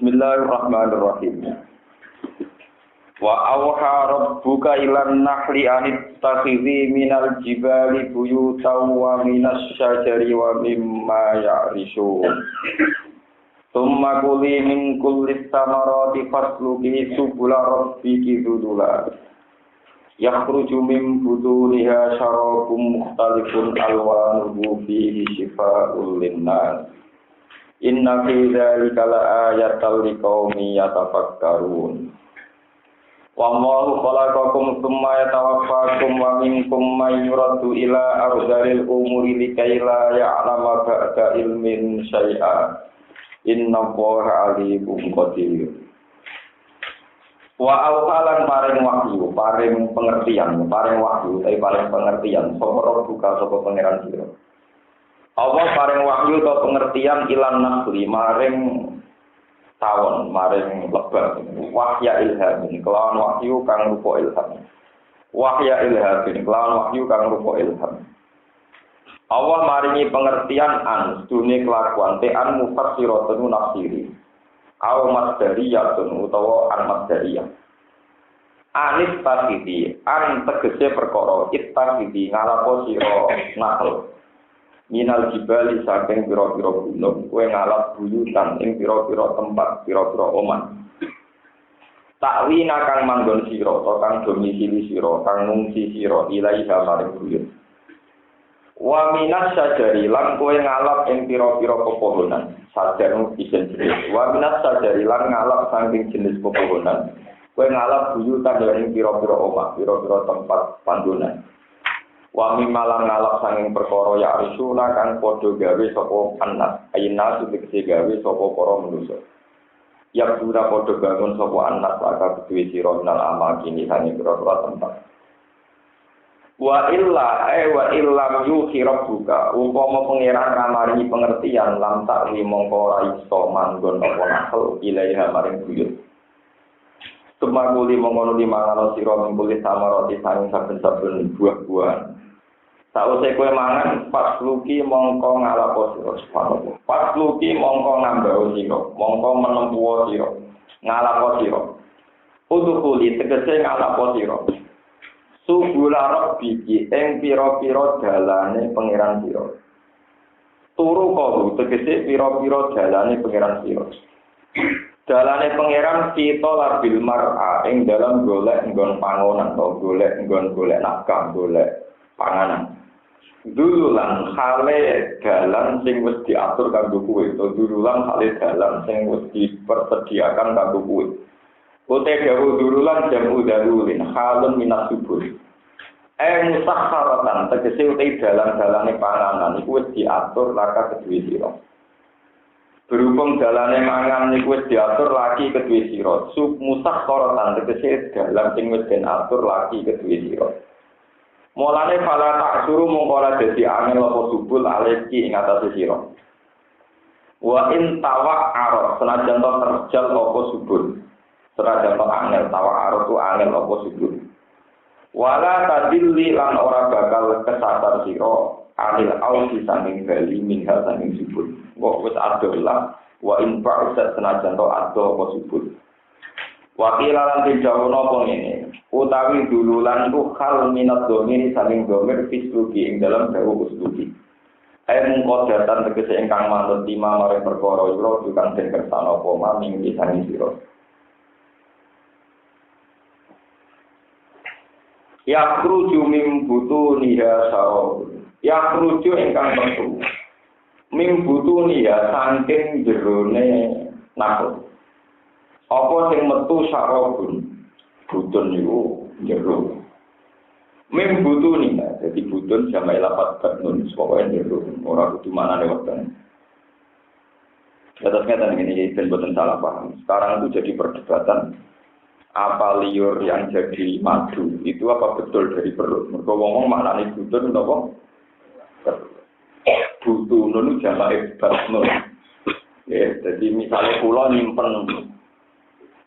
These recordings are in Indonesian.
Bismillahirrahmanirrahim. Wa awha rabbuka ilan nahli anittakhidhi minal jibali buyutan wa minas syajari wa mimma ya'rishun. Tsumma kuli min kullis samarati fasluki subula rabbiki dzulula. Yakhruju min butuniha syarabun mukhtalifun alwanuhu fihi shifaa'un linnas. Inna fi dzalika laayatal liqaumin yatafakkarun. Wa Allahu khalaqakum tsumma yatawaffakum wa minkum may yuraddu ila ardhil umuri likay la ya'lama ba'da ilmin syai'a. Inna Allaha 'alimun qadir. Wa awhalan paring wahyu, paring pengertian, paring wahyu, paring pengertian sapa buka sapa pangeran sira. Allah paring wahyu atau pengertian ilan nasli maring tawon, maring lebah. Wahya ilham, kelawan wahyu kang rupa ilham. Wahya ilham, kelawan wahyu kang rupa ilham. Allah maringi pengertian an dunia kelakuan te'an mufassiratun nafsiri. Aw masdariyatun utawa an masdariyah. Anis tasidi, an tegese perkara, ittasidi ngalapo sira nakal. Minal jibali saking pira-pira gunung kowe ngalap buyutan ing pira-pira tempat pira-pira omah. Takwina kang manggon sira utawa kang domisili sira kang ngungsi sira ilaiha maring buyut. Wa minas sajari lan kowe ngalap ing pira-pira pepohonan. Sajar isin jenis. Wa minas sajari lan ngalap saking jenis pepohonan. Kowe ngalap buyutan ing pira-pira omah, pira-pira tempat panggonan. Wa mimalang ngalap sanging perkara ya arsuna kang padha gawe sapa anak ayina sing gawe sapa para manusa ya pura padha bangun sapa anak aka duwe sira nal amal kini sanging pira-pira tempat wa illam yuhi rabbuka upama pangeran kamaringi pengertian lam tak mongko ora iso manggon apa nakal ilaiha maring buyut Tumanguli mongko dimangano sira mingkuli samarati sanging saben-saben buah-buahan. Sausé kowe mangan pas luki mongko ngalapo sira subhanallah. Pas luki mongko nambah sira, mongko menempuh sira, ngalapo sira. Udhuli tegese ngalapo sira. Subula rabbiki ing pira-pira dalane pangeran sira. Turu kok tegese pira-pira dalane pangeran sira. Dalane pangeran kita labil mar'a ing dalam golek nggon pangonan atau golek nafkah, golek panganan. Dululan hale dalan sing wis diatur kanggo kowe, to dululan hale dalan sing wis dipersediakan kanggo kowe. Utek gawe dululan jamu dalulin halun minas subur. Musakharatan tegese utek dalan-dalane panganan iku wis diatur laka kedue sira. Berhubung dalane mangan niku wis diatur lagi kedue sira. Sub musakharatan tegese dalan sing wis diatur lagi kedue sira. Mulane fala tak suruh mongko dadi angel apa subul aleki ing atase sira. Wa in tawa'ar senajan to terjal apa subul. Senajan to angel tawa'ar tu angel apa subul. Wala tadilli lan ora bakal kesasar sira anil ausi saking bali minha saking subul. Kok wis adolah wa in ba'sa senajan to ado apa subul. Wakilan dijawono apa ngene utawi dululan ku hal minat domini saling domir fisluki ing dalam dawu usluki mungko datan tegese ingkang manut lima maring perkara ira dukan den kersane apa maming disani sira ya kruju mim butuniha sarab ya kruju ingkang metu mim butuniha saking jerone nakal apa sing metu sarabun butun niku jero mim butuni dadi butun sampai lapat batun pokoke jero ora kudu manane wekten terus ngeten iki ben boten salah paham sekarang itu jadi perdebatan apa liur yang jadi madu itu apa betul dari perut mergo wong maknane butun napa butun niku jamae batun ya dadi misale kula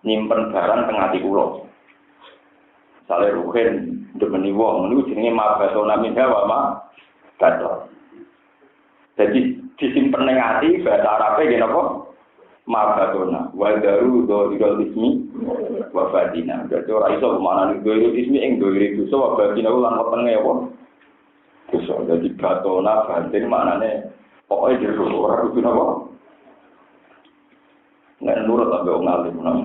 nyimpen barang teng ati kula. Sale ruhen demeni wong niku jenenge mabatona minha wa ma bato. Jadi disimpen ning ati bahasa Arabe nggih napa? mabatona wa daru dzirul ismi wa batina. Dadi ora iso manani dzirul ismi ing dzirul dosa wa batina lan wetenge apa? Dosa. Dadi batona batin maknane pokoke jero ora kudu napa? Nek nurut ambek wong alim nang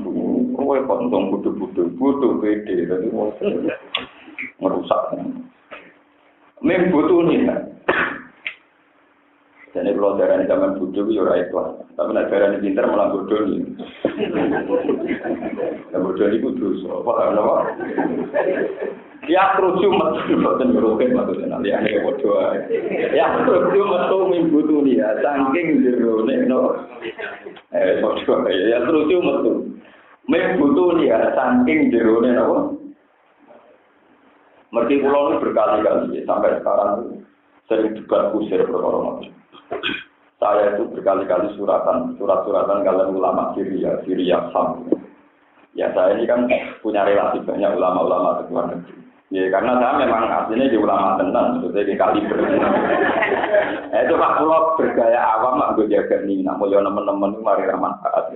kowe kontong butuh gede dadi merusak. Men butuh nih. Jadi kalau darah ini zaman bodoh itu ora itu, tapi nek darah ini pinter malah bodoh nih. Nah bodoh itu dosa, apa? Ya kerucu metu boten ngroken maksudnya nanti ane bodoh. Ya kerucu metu ming butuh nih, saking jerone no. Bodoh ya kerucu metu. Ming butuh nih, saking jerone no. Merti pulau ini berkali-kali sampai sekarang sering debat kusir perkara. Saya itu berkali-kali surat-suratan kalian ulama Syria Sam. Ya saya ini kan punya relasi banyak ulama-ulama di luar negeri. Ya karena saya memang aslinya di ulama tenan, maksudnya di kaliber. Itu Pak Pulau bergaya awam, mak gue jaga nih, nak mulia teman-teman itu mari manfaat.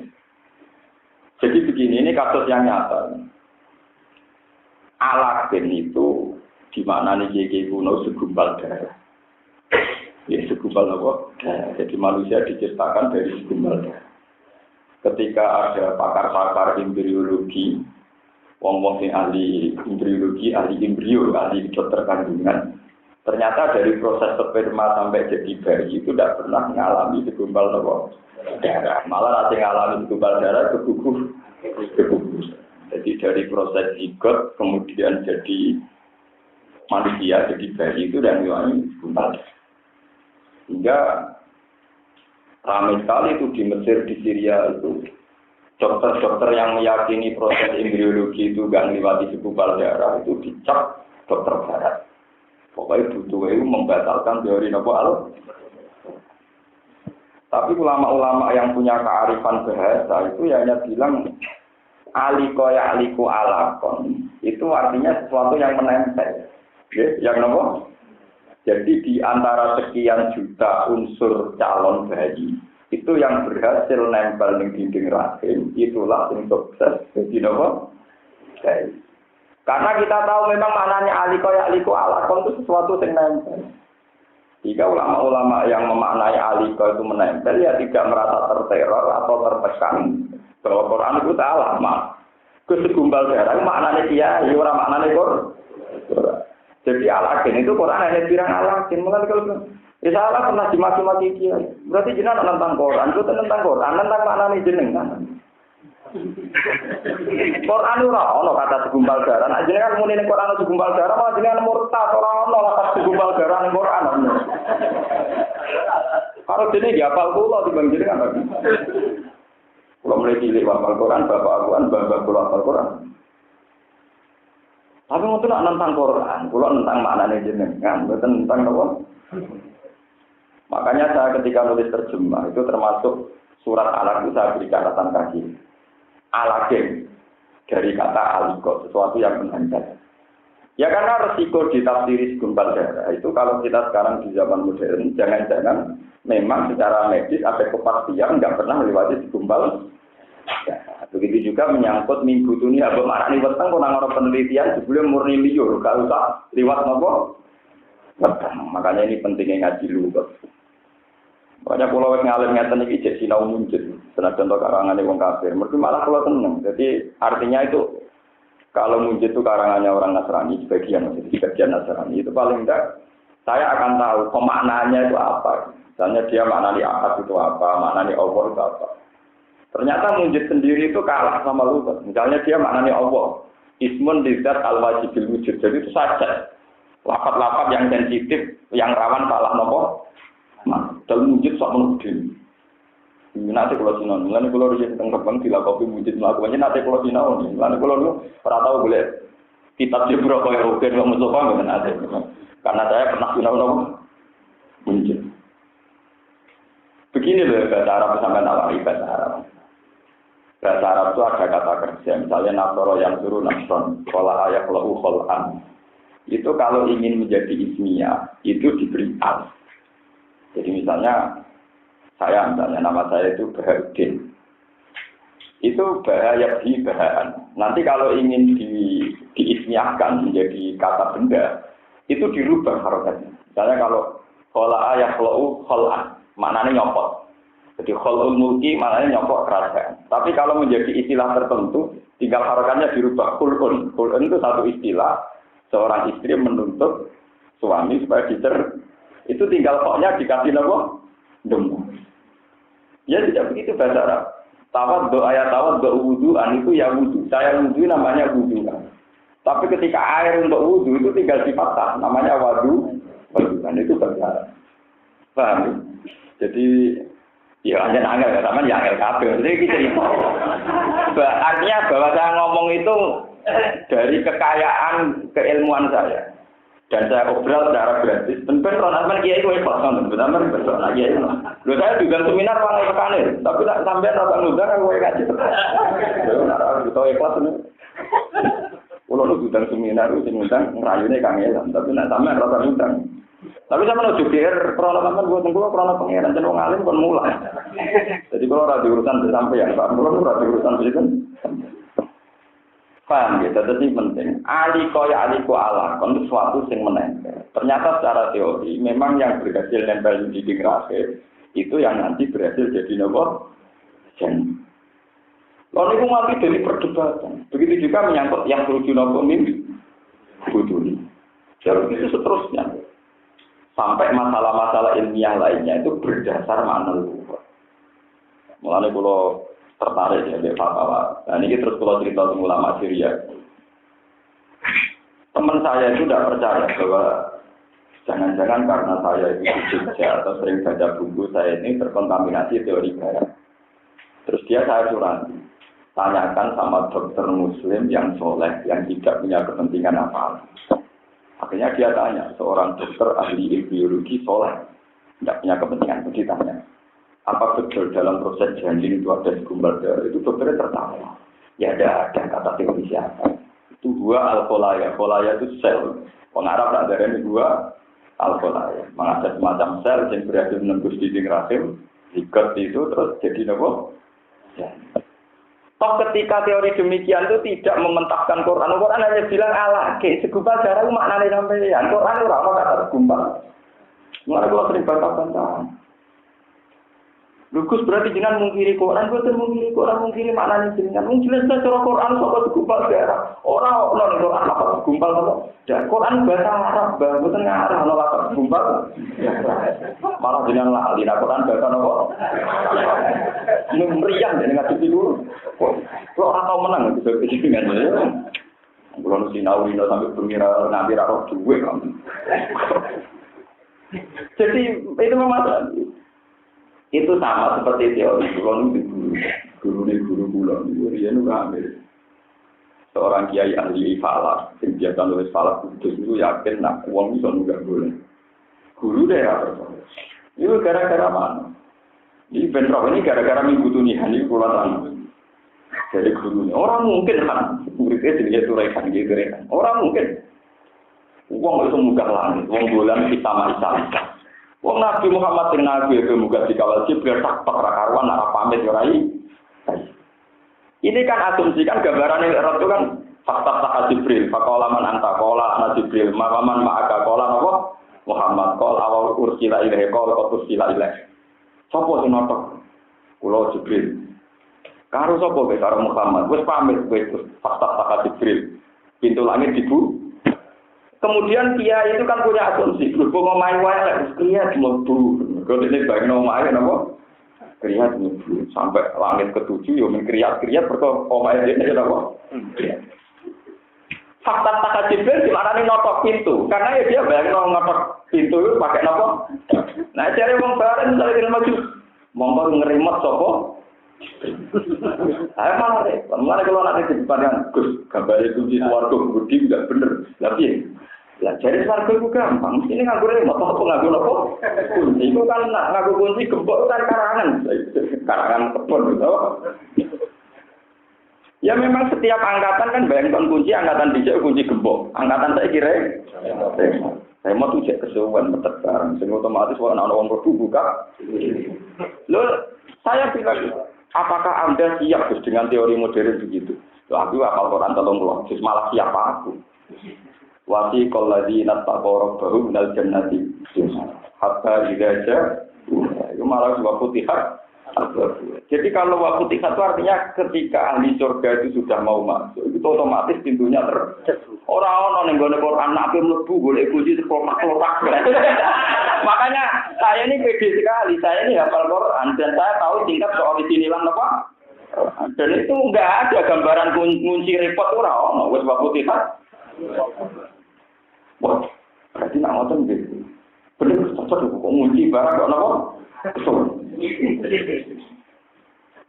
Jadi begini, ini kasus yang nyata. Alagen itu di mana nih Kiai kuno segumpal darah. Ya segumpal apa? Jadi manusia diciptakan dari segumpal darah. Ketika ada pakar-pakar embriologi, wong-wong yang ahli embriologi, ahli embrio, ahli dokter kandungan, ternyata dari proses sperma sampai jadi bayi itu tidak pernah mengalami segumpal darah. Malah nanti mengalami segumpal darah keguguran. Jadi dari proses zigot kemudian jadi manusia, jadi bayi itu dan mengalami segumpal darah. Hingga ramai sekali itu di Mesir, di Syria itu dokter-dokter yang meyakini proses embriologi itu gak melewati segumpal darah itu dicap dokter barat. Pokoknya butuh itu membatalkan teori nopo. Tapi ulama-ulama yang punya kearifan bahasa itu ya hanya bilang aliko ya aliko alakon itu artinya sesuatu yang menempel, yang nopo. Jadi di antara sekian juta unsur calon bayi itu yang berhasil nempel di dinding rahim itulah yang sukses. Jadi nopo. Karena kita tahu memang maknanya aliko ya aliko alakon itu sesuatu yang nempel. Jika ulama-ulama yang memaknai aliko itu menempel ya tidak merasa terteror atau tertekan bahwa Quran itu salah, kesegumpal darah maknanya dia, orang maknanya Quran. Jadi alagen itu Quran hanya pirang alagen, mulai kalau salah pernah dimaki-maki dia, berarti jenengan tentang Quran, itu tentang Quran, tentang maknanya jenengan. Quran itu ono kata segumpal darah. Nah jenengan muni ning Quran segumpal darah, malah jenengan murtad ora ono kata segumpal darah ning Quran. Kalau dene ya hafal kula timbang jenengan. Kula mulai cilik hafal Quran, bapak akuan bapak kula hafal Quran. Tapi ngoten nak nentang Quran, kula nentang maknane jenengan, mboten tentang apa. Makanya saya ketika nulis terjemah itu termasuk surat Al-Alaq saya beri catatan kaki. Alagen dari kata aliko, sesuatu yang menempel. Ya karena resiko ditafsiri segumpal darah itu kalau kita sekarang di zaman modern, jangan-jangan memang secara medis ada kepastian nggak pernah melewati segumpal darah. Begitu juga menyangkut minggu dunia, bermakna ini weteng orang penelitian sebelum murni liur, kalau tak lewat nopo weteng. Makanya ini pentingnya ngaji lugat. Makanya pulau ngalim ngeten iki jek sinau muncul. Senajan to karangane wong kafir, mergo malah kula seneng. Jadi artinya itu kalau muncul itu karangannya orang Nasrani sebagian Nasrani itu paling enggak saya akan tahu pemaknaannya itu apa. Misalnya dia maknani akad itu apa, maknani Allah itu apa. Ternyata muncul sendiri itu kalah sama lugat. Misalnya dia maknani Allah, ismun lidzat al-wajibil wujud. Jadi itu saja. Lafaz-lafaz yang sensitif, yang rawan salah nopo. Dalam wujud sok menudin. Nanti kalau sinau, nanti kalau riset tentang kebang tidak kopi wujud melakukannya nanti kalau sinau, nanti kalau lu pernah tahu boleh kitab Jebro kaya Rugen yang mencoba nggak nanti. Karena saya pernah sinau nopo wujud. Begini loh bahasa Arab sampai nawari bahasa Arab. Bahasa Arab itu ada kata kerja, misalnya nasoro yang suruh nasron, kola ayat lahu kholan. Itu kalau ingin menjadi ismiyah itu diberi al. Jadi misalnya nama saya itu Baharudin. itu bahaya bahan. Nanti kalau ingin diismiahkan menjadi kata benda, itu dirubah harokatnya. Misalnya kalau khola yakhlau kholan, maknanya nyopot. Jadi kholul mulki maknanya nyopot kerajaan. Tapi kalau menjadi istilah tertentu, tinggal harokatnya dirubah khulun. Khulun itu satu istilah, seorang istri menuntut suami supaya dicer. Itu tinggal koknya dikasih apa? Demu. Ya tidak begitu bahasa Arab. Tawad do ayat tawad do wudu'an itu ya wudu. Saya wudu namanya wudu'an. Tapi ketika air untuk wudu itu tinggal dipatah, namanya wadu. Wudu'an itu bahasa Arab. Paham? Jadi ya hanya angel ya, sama ya angel kabel. Jadi cerita. Artinya bahwa saya ngomong itu dari kekayaan keilmuan saya. Dan saya obrol secara gratis. Tentu orang kiai itu hebat kan, benar-benar besok lagi ya. Lalu saya juga seminar malah pekanir, tapi tak sampai rasa ngundang aku kaji. Lalu nara kita hebat ini. Kalau lu juga seminar itu ngundang ngerayunya kangelan, tapi nak sampai rasa ngundang. Tapi saya mau jukir peralatan buat tunggu peralatan pangeran dan ngalim kan mulai. Jadi kalau ada urusan sampai yang kalau ada urusan itu kan. Paham gitu, jadi penting. Aliko ala, kon sesuatu yang menempel. Ternyata secara teori, memang yang berhasil nempel di grafik itu yang nanti berhasil jadi nopo jen. Lalu itu mati dari perdebatan. Begitu juga menyangkut yang tujuh nopo mimpi, buduni. Jadi itu seterusnya. Sampai masalah-masalah ilmiah lainnya itu berdasar makna luhur. Mulanya kalau tertarik ya dari fatwa. Nah ini terus kalau cerita tentang ulama Syria. Teman saya itu tidak percaya bahwa jangan-jangan karena saya itu Jogja atau sering baca buku saya ini terkontaminasi teori barat. Terus saya curang, tanyakan sama dokter muslim yang soleh, yang tidak punya kepentingan apa-apa. Akhirnya dia tanya, seorang dokter ahli biologi soleh, tidak punya kepentingan, itu ditanya. Apa betul dalam proses janin itu ada segumpal darah? Itu dokternya tertawa. Ya ada kata teori siapa. Itu dua alkolaya. Kolaya itu sel. Pengarap tak ada ini dua alkolaya. Mengada semacam sel yang berhasil menembus dinding rahim. Ikat itu terus jadi apa? Ya. Toh ketika teori demikian itu tidak mementahkan Quran. Quran hanya bilang Allah. Segumpal darah itu maknanya sampeyan. Quran itu apa kata segumpal. Mulai kalau sering bantah-bantahan. Lugus berarti jenengan mungkiri Quran, betul mungkiri Quran, mungkiri maknanya jenengan. Mungkin jelas cara Quran soal segumpal darah. Orang Quran apa segumpal apa? Dan Quran bahasa Arab, betul ngarah kalau apa segumpal. Malah jenengan lali, Quran bahasa apa? Meriang jadi nggak cuci dulu. Kalau orang tahu menang itu dengan Kalau sinau sampai pengira nabi roh duwe kamu. Jadi itu memang itu sama seperti teori guru bulan dia ngambil seorang kiai ahli falak yang biasa nulis falak kudus itu yakin nak uang bisa nggak boleh guru daerah itu gara-gara mana ini bentrok ini gara-gara minggu tunihan ini pulang dari gurunya orang mungkin kan muridnya jadi turekan gitu kan orang mungkin uang itu mudah langit uang bulan kita sama Wong Nabi Muhammad bin Nabi itu muga dikawal Jibril tak karuan arah pamit rai. Ini kan asumsi kan gambaran yang itu kan fakta Jibril, faqala man anta qala ana Jibril, makaman ma'aka qala apa? Muhammad qala awal ursila ilaihi qala ursila ilaihi. Sopo sing notok? Kula Jibril. Karo sapa karo Muhammad? Wis pamit wis fakta Jibril. Pintu langit dibu. Kemudian dia itu kan punya asumsi, berhubung omahe wae kriat mlebu. Kalau ini bagian omahe napa? Kriat mlebu sampai langit ketujuh yo men kriat-kriat perkara omahe dene napa? Fakta Jibril dilarani notok pintu, karena ya dia bayangno notok pintu itu pakai napa? Nah, cari wong bareng dari maju. Monggo ngerimot sapa? Ayo malah kalau nanti di depan Gus, gambar kunci swarga budi enggak bener. Lah piye? Lah jare swarga ku gampang, ini nganggo remote apa nganggo apa? Kunci ku kan nganggo kunci gembok kan karangan kebon to. Ya memang setiap angkatan kan bayangkan kunci angkatan dicek kunci gembok. Angkatan saya kira remote itu cek kesuwen metet barang sing otomatis wong ana wong kudu buka. Lho, saya bilang Apakah Anda siap Gus dengan teori modern begitu? Loh, aku hafal Quran 30, Gus malah siapa aku? Wasi qalladziina taqaw rabbahum minal jannati hatta idza itu malah dua putihat. Jadi kalau waktu tiga itu artinya ketika ahli surga itu sudah mau masuk, itu otomatis pintunya orang-orang yang gak Quran nabi melebu boleh kunci terkelopak-kelopak. Makanya saya ini pede sekali, saya ini hafal Quran dan saya tahu tingkat keorisinilian apa. Dan itu nggak ada gambaran kunci repot orang, wes waktu tiga. Wah, berarti nak ngotot gitu. Bener cocok kok kunci barang kok apa? Betul.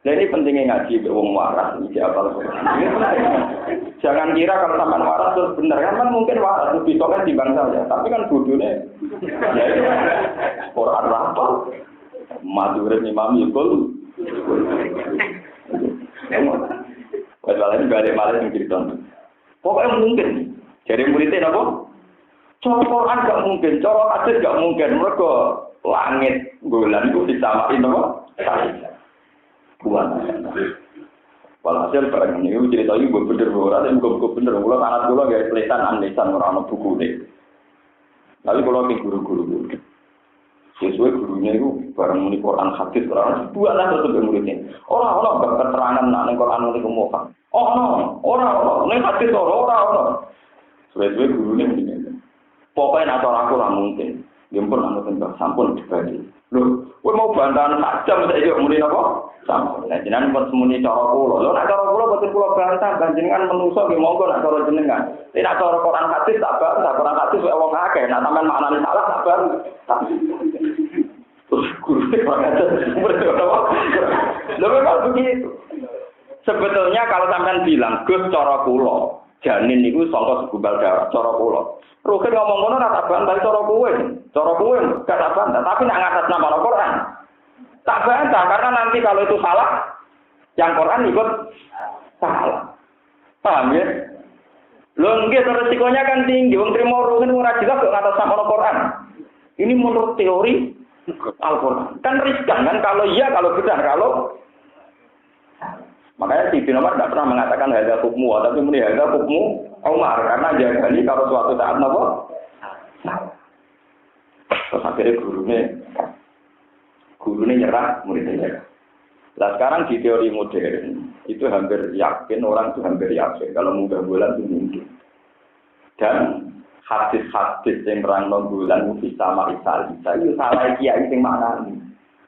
Nah ini pentingnya ngaji wong waras ini siapa lagi? Jangan kira kalau sampai waras terus benar kan mungkin waras lebih kan di bangsa saja, tapi kan bodohnya. Ya itu Quran apa? Madurin Imam Yukul. Walau ini balik malah yang cerita. Pokoknya mungkin. Jadi muridnya apa? Cara Quran gak mungkin, cara hadis gak mungkin. Mereka langit bulan itu disamain apa? Bukan. Walhasil barang ini cerita ini bener orang itu bener. Kalau anak gula gak kelihatan anisan orang buku ini. Tapi kalau ke guru-guru, sesuai gurunya itu barang muni Quran hadis orang dua lah tetap muridnya. Orang keterangan nak ning Quran muni kemukan. Orang ning hadis orang. Sesuai gurunya begini. Pokoknya atau aku lah mungkin. Gempur nang tentang sampun dibagi. Lho, kowe mau bantahan sak jam sak iki muni napa? Sampun. Lah jenengan pun muni cara kula. Lho nek cara kula boten kula bantah, panjenengan menungso nggih monggo nek cara jenengan. Nek cara Quran hadis tak bantah, Quran hadis wae wong akeh. Nek sampean maknane salah tak bantah. Terus guru berdoa. Lho memang begitu. Sebetulnya kalau sampean bilang Gus cara kula janin niku saka segumpal darah cara kula. Rukin ngomong ngono ora tak bantah cara kowe gak tak bantah, tapi nek ngatas nama Al-Qur'an tak bantah karena nanti kalau itu salah yang Quran ikut salah. Paham ya? Lho nggih resikonya kan tinggi, wong trimo rukin ora jelas kok ngatas nama Al-Qur'an. Ini menurut teori Al-Qur'an. Kan riskan kan kalau iya kalau benar kalau makanya si Umar tidak pernah mengatakan hadza hukmu, tapi muni hadza hukmu Umar karena jagali kalau suatu saat apa? Terus akhirnya gurunya nyerah, muridnya nyerah. Nah sekarang di teori modern itu hampir yakin orang itu hampir yakin kalau mudah bulan itu mungkin. Dan hadis-hadis yang terang bulan itu sama Isa itu salah kiai yang maknanya.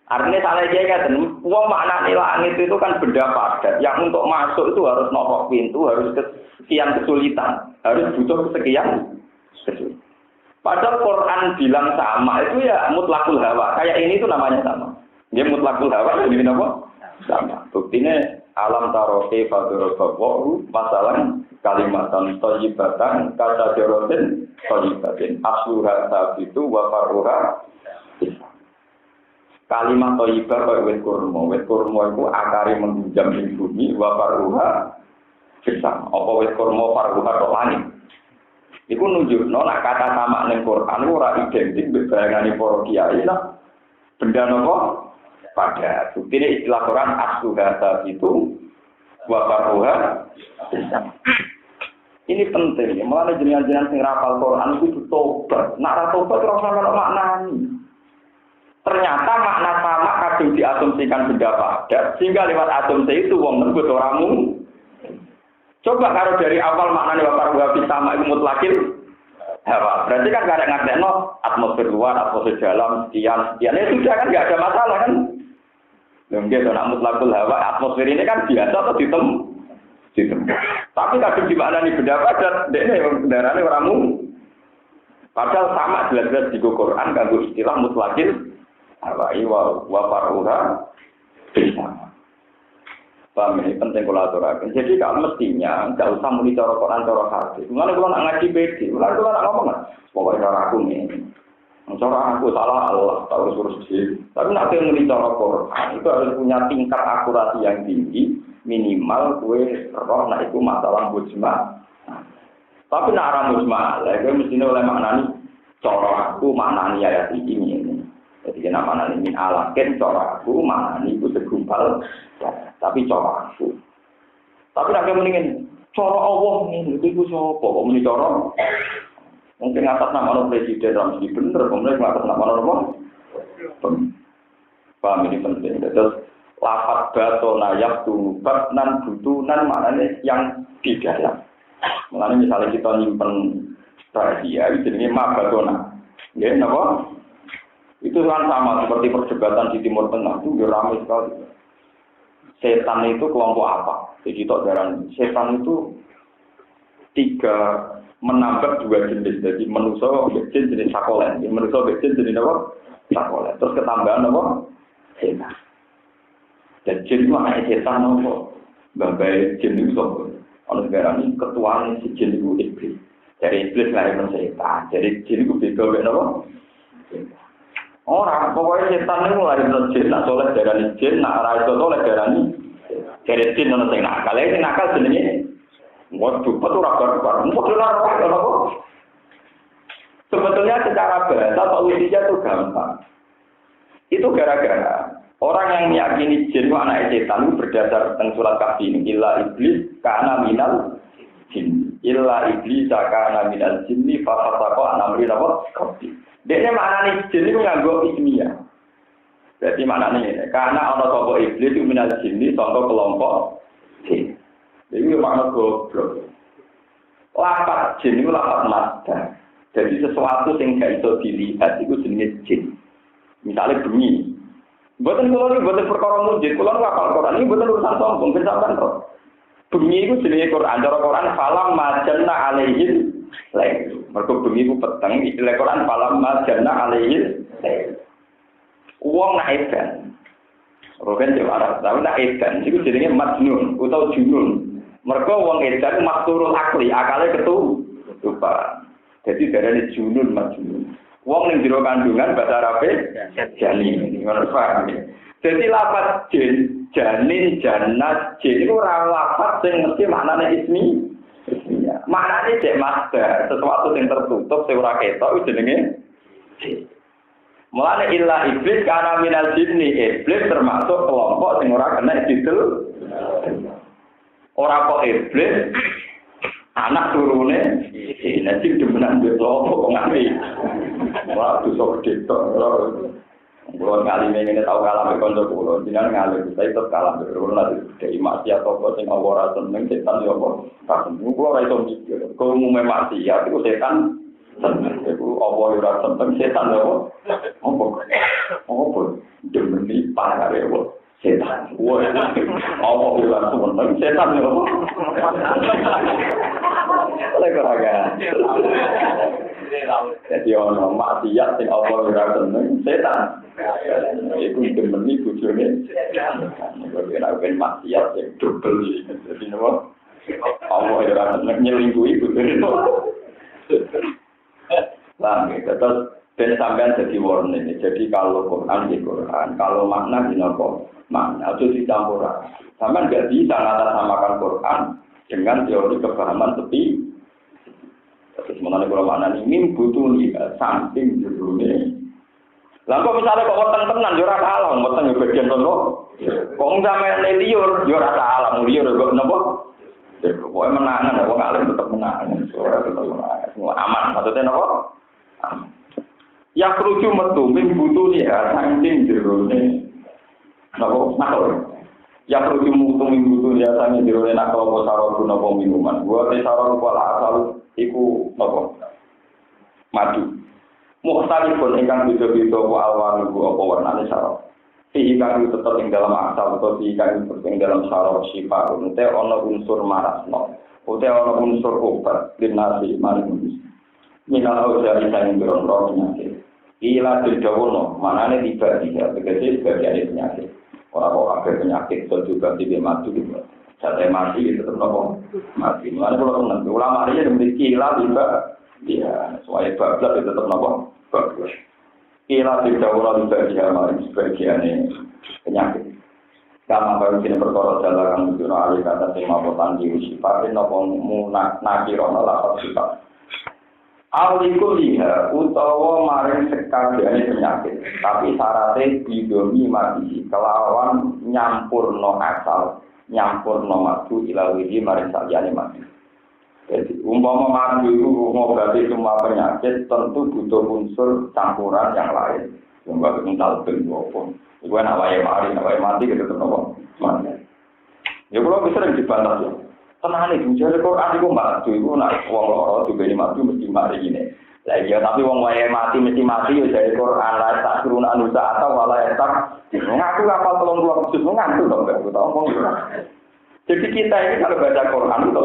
Artinya salah dia kan, uang makna langit itu kan benda padat. Yang untuk masuk itu harus nopok pintu, harus sekian kesulitan, harus butuh kesulitan. Padahal Quran bilang sama itu ya mutlakul hawa. Kayak ini itu namanya sama. Dia mutlakul hawa jadi apa? Sama. Buktinya alam taroke fadorobawu masalah kalimatan thayyibatan kata jorotin thayyibatin asluha sabitu wa farruha. Kalimat thayyibah kaya wit kurma iku akare menghujam ing bumi wa faruha bisa apa wit kurma faruha tok langit iku nunjukno nek kata sama ning Quran ora identik mbek bayangane para kiai lah benda napa pada buktine istilah Quran asluhata itu wa faruha bisa. Ini penting malah jenengan-jenengan sing rapal Quran iku tobat nek ora tobat ora ono maknane. Ternyata makna sama kadang diasumsikan benda padat sehingga lewat asumsi itu wong nebut oramu. Coba kalau dari awal maknanya bapak gua sama itu mutlakin hawa. Berarti kan gak ada ngadekno atmosfer luar, atmosfer dalam, sekian. Ya sudah kan gak ada masalah kan. Mungkin kalau mutlakul hawa atmosfer ini kan biasa atau ditem. Tapi kadang di makna ini benda padat, dekne kendaraane oramu. Padahal sama jelas-jelas di Quran kanggo istilah mutlakin awai wa faruha bisa. Paham ini penting kalau aturakan. Jadi kalau mestinya nggak usah muni cara Quran cara hadis. Mulane kalau nak ngaji bedi, mulane kalau nak ngomong pokoknya cara aku nih. Cara aku salah Allah tahu suruh sih. Tapi nak muni cara Quran itu harus punya tingkat akurasi yang tinggi, minimal kue roh nak itu masalah mujma. Tapi nak arah mujma, lagi mestinya oleh maknani cara aku maknani ayat ini. Jadi nama min alakin cara aku mana ini itu segumpal, tapi cara aku. Tapi nak mendingin cara Allah ini itu siapa? Kok muni cara? Mungkin atas nama presiden Ramzi bener, kemudian atas nama apa? Paham ini penting. Terus lafaz batona yaktu batnan butunan maknanya yang di dalam. Makanya misalnya kita nyimpen rahasia, itu jenisnya batona. Ya, kenapa? Itu kan sama seperti perdebatan di Timur Tengah itu ramai sekali. Setan itu kelompok apa? Jadi setan itu 3 menambah 2 jenis. Jadi manusia jin jenis sakolen, manusia jin jenis apa? Sakolen. Terus ketambahan apa? Setan. Dan jin itu anak setan apa? Babai jin itu apa? Kalau sekarang ini ketuaan si jin itu iblis. Dari iblis lahir setan. Jadi jin itu beda apa? Orang pokoknya setan itu mulai dari jin, nak soleh darani jin, nak rai soleh darani dari jin nono sing nakal. Sing nakal jenenge waduh, betul rabar. Sebetulnya secara bahasa solusinya itu gampang. Itu gara-gara orang yang meyakini jin itu anak setan itu berdasar tentang surat Kahfi ini. Illa iblis kana minal jin. Illa iblis kana minal jinni fa fasaqa an amri rabbi. Dia maknanya jin itu nganggo ismiyah. Berarti maknanya karena ana sapa iblis itu minal jinni sangka kelompok jin. Jadi makna goblok. Lafaz jin itu lafaz madda. Jadi sesuatu yang gak iso dilihat itu jenenge jin. Misalnya bengi. Mboten kula iki mboten perkara mujid, kula ngapal Quran iki mboten urusan sombong, ben sampean kok. Bengi itu jenenge Quran, cara Quran falam majanna alaihi lain. Mergo bengi ku peteng, istilah Quran falam majanna alaihi lain. Wong nak edan. Rogen Jawa Arab, tapi nak edan iku jenenge majnun utawa junun. Mergo wong edan makturul akli, akale ketutupan. Jadi darane junun majnun. Wong ning jero kandungan bahasa Arabe janin. Ngono paham. Jadi lafaz jin, janin, jannat, jin itu ora lafaz sing mesti maknane ismi. Ya, maknane cek master, sesuatu yang tertutup sing ora ketok jenenge jin. Mulane illa iblis kana minal jinni, iblis termasuk kelompok sing ora kena didel. Ora kok iblis anak turune nanti demenan duit lopo kok ngami. Wah, itu sok gede tok. Kulo ngali ngene tau kalah mek kanca kulo, jenengan ngali saya tetep kalah mek kulo nanti dari maksiat apa sing ora seneng setan yo apa. Tak kulo ora iso mikir. Kulo umume maksiat iku setan seneng. Iku apa ora seneng setan yo apa. Apa demeni parare yo setan. Wah, apa ora seneng setan yo. Lek jadi ono maksiat sing Allah ora seneng setan. Iku demeni bojone. Nek ora ben maksiat sing dobel iki. Dadi nopo? Allah ora seneng nyelingkuhi bojone. Lah, terus ben sampean dadi warning. Jadi kalau Quran di Quran, kalau makna di nopo? Makna itu dicampur. Sampean enggak bisa ngatasnamakan Quran dengan teori kepahaman tepi. Terus mengenai kalau mana ini mim butuh nih samping jerune. Lah kok misalnya kok weteng tenan yo ora salah, weteng yo bagian kono. Kok sampe liur yo ora salah, liur kok napa? Pokoke menangan wong alim tetep menangan. Ora tetep menangan. Semua aman maksudnya napa? Aman. Ya kerucu metu mim butuh nih samping jerune. Napa makhluk? Ya kerucu metu mim butuh ya samping jerune nak kalau sarung napa minuman. Gua te sarung kok asal iku apa? Madu. Mukhtalifun ingkang beda-beda wa alwan apa warnane saraf. Ingkang tetep ing dalam asal utawa ingkang ing dalam saraf sifat ute ana unsur marasno. Ute ana unsur obat dinasi maring. Minal dari saking biro penyakit. Ila didawono, manane tiba-tiba tegese sebagian penyakit. Ora kok kabeh penyakit juga tibe madu gitu. Sampai mati itu tetap nopo mati. Mulanya kalau teman ulama dia memiliki ilah tiba, dia soalnya bablas itu tetap nopo bablas. Ilah tiba ulah tiba dia maring sebagiannya penyakit. Karena baru sini perkara jalan kang dino alih kata sing mapotan di sifatin nopo munak nakirono lapat sifat. Alikul liha utawa maring sekabehane penyakit, tapi syaratnya bidomi mati kelawan nyampurno asal, nyampurno madu ilawihi maring saliyane mati. Jadi umpama madu itu ngobati semua penyakit tentu butuh unsur campuran yang lain. Yang bagus mental bentuk. Iku nak wae mati gitu nopo. Mati. Ya kalau sering dibantah ya. Tenane bujare Quran iku mati iku nak wong lara dibeni mati mesti mati ngene. Lah iya tapi wong wae mati mesti mati ya dari Quran la tak turun anusa atau wala tak. Ngaku apal 30 juz ngantuk dong aku tau ngomong. Jadi kita ini kalau baca Quran itu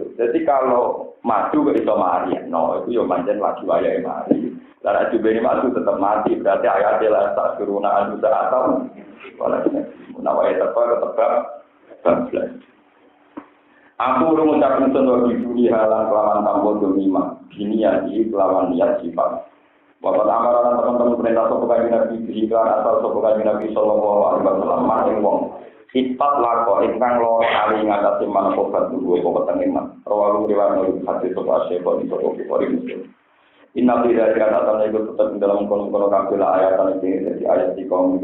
30. Jadi kalau mati kok iso mari. No, itu yo pancen lagi wae mati. Lah dibeni mati tetap mati berarti ayat la tak turun anusa atau wala wae tetap bablas. Aku udah mengucapkan contoh di dunia halang kelawan tambah domima, gini ya di kelawan niat sifat. Bapak amaran teman-teman perintah sopokan Nabi berikan asal sopokan Nabi Sallallahu Alaihi Wasallam maring wong. Sifat lako ingkang loro kali ngatasi mana kobat dulu kobat tengiman. Rawalu riwayat dari hadis sopo asyikon di sopo kifari muslim. Inna tidak dikatakan itu tetap dalam kolom-kolom kafilah ayat ini jadi ayat di kaum.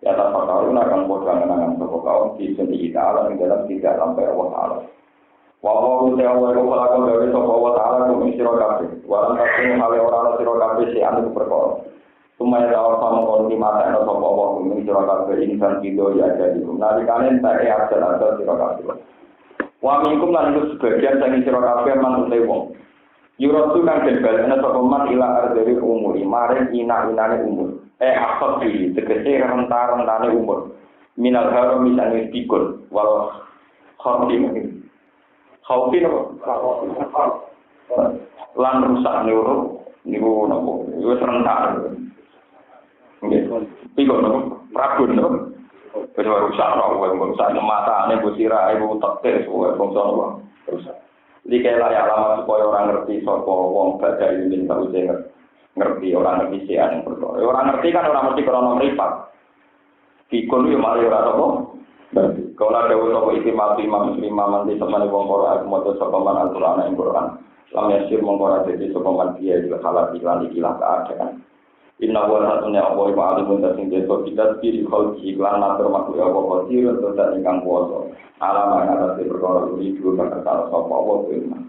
Ya tak pakarun akan bodangan sopo kaum di sini ta'ala yang dalam tidak sampai Allah Ta'ala. Wawahu ta'ala yang melakon dari sopo Allah Ta'ala kumi sirokabih. Walang kasih hal orang sirokabih si anu berkor. Sumaya ta'ala sama kolom mata yang sopo Allah kumi sirokabih insan kido ya jadi. Nalikanin ta'i aksel sirokabih. Wa minkum lan itu sebagian sangi sirokabih mantutai wong. Yurotu kan jenbalana sopo man ila ardari umuri. Maring ina-inane umur. Akot diri, tegesi rentar-rentane umur. Minal haram misalnya dikun, walau khawfin lan rusak niku nopo, itu rentar. Pikun nopo, rabun nopo. Kedua rusak nopo, rusak mata, ibu sirah, ibu tekes, bongso nopo, rusak. Jadi kayak layak lama supaya orang ngerti sopo wong baca ilmin tahu ngerti orang ngerti sian yang berdoa. Orang ngerti kan orang mesti krono mripat. Fikun yo mari ora apa. Kalau ada usaha imam nanti sama wong ora moto sapa man Al-Qur'an ing Qur'an. Lam yasir mongkora dadi sapa man dia juga halal iklan keadaan. Inna wa satuna Allah wa alimun tasing deso kita diri khalqi iklan matur makhluk ya Allah qadir dan ingkang kuwasa. Alam ana te perkara iki juga kata sapa Allah firman.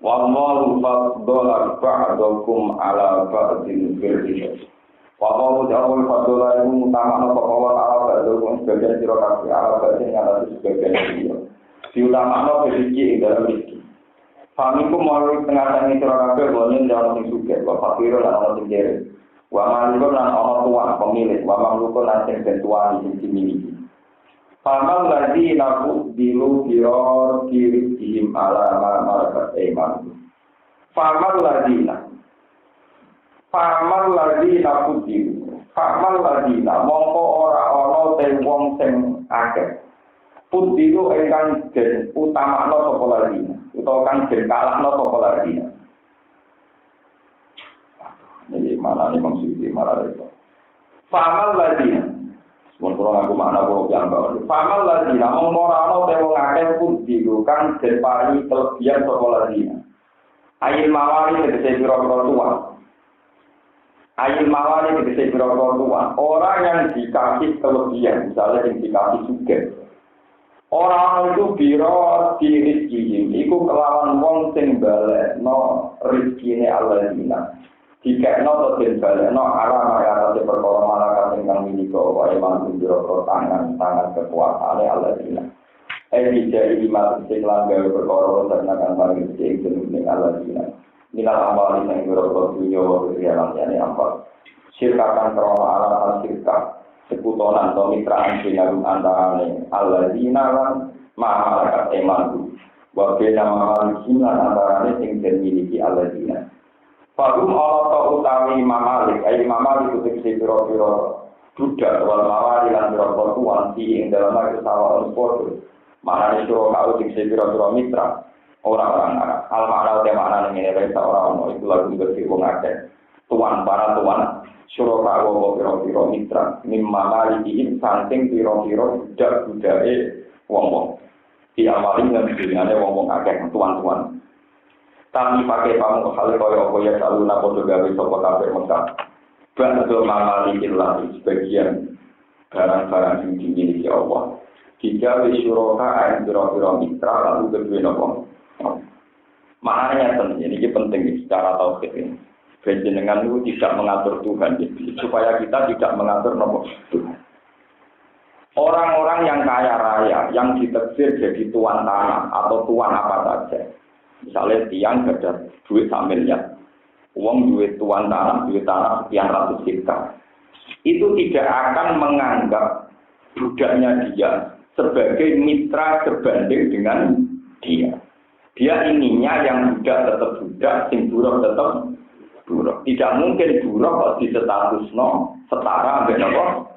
Wallahu faddala ba'dakum ala ba'din fil rizq. Wallahu ta'ala faddala iku utama apa Allah ta'ala ba'dakum sebagian sira kabeh ala ba'din ala sebagian sira. Diutamano rezeki ing dalam rezeki. Pamiku mau tengah-tengah sira kabeh bonen dalam sing sugih, wa fakir lan ana sing kere. Wa malikun lan ana tuwa pemilik, wa mamlukun lan sing tuwa sing dimiliki. Famal ladzi naku dilu biro kirihim ala malakat iman. Famal ladina putih. Famal ladina mongko ora ana te wong sing akeh. Putiku ingkang den utamakno sapa ladina utawa kang den kalahno sapa ladina. Jadi mana nih maksudnya marah itu. Famal ladina Semoga aku makna kok yang baru. Famal lagi, namun orang tewo ngakeh pun dilukan dan pari kelebihan sekolah dia. Ail mawari tegese pira-pira tua. Ail mawari tegese pira-pira tua. Orang yang dikasih kelebihan, misalnya yang dikasih suket. Orang itu biro di rizki, itu kelawan wong sing balekno rizkine Alladzina. Jika no terjadi balik no arah maya terjadi perkara mana kang miliko wae mantu biro tangan kekuasaan Alladzina. Jadi lima sing langgar perkara ternakan paling sing jeneng Alladzina. Minal amal sing biro dunya riyalan yani ampal. Sirkakan krono alasan sirka sekutonan atau mitraan sinagum antarane Alladzina lan malakat emanku. Wa bena malakin lan antarane sing dimiliki Alladzina. Fagum Allah utawi mamalik, ai mamalik itu tegese pira-pira budak wal mawali lan pira-pira tuan ing dalam itu sawah sport. Manane sira kau tegese pira-pira mitra, orang-orang Arab. Al makna te makna ngene wae orang-orang itu lagu ngerti wong akeh. Tuan para tuan sira kau pira-pira mitra, mimma maliki saking pira-pira budak-budake wong-wong. Di amalin lan dinane wong-wong akeh tuan-tuan. Tapi pakai kamu hal kaya apa ya selalu napodo gawe sapa kabeh Mekah. Ba'dul mamalikin lagi sebagian barang-barang yang dimiliki Allah. Jika wisyuroka ayat biro-biro mitra lalu kedua nopo. Maknanya ini penting secara tauhid ini. Panjenengan itu tidak mengatur Tuhan, supaya kita tidak mengatur nopo Tuhan. Orang-orang yang kaya raya, yang diteksir jadi tuan tanah atau tuan apa saja. Misalnya tiang ada duit 1 miliar. Uang duit tuan tanah sekian ratus hektar. Itu tidak akan menganggap budaknya dia sebagai mitra berbanding dengan dia. Dia ininya yang budak tetap budak, sing buruh tetap buruh. Tidak mungkin buruh kok di status setara ambek nopo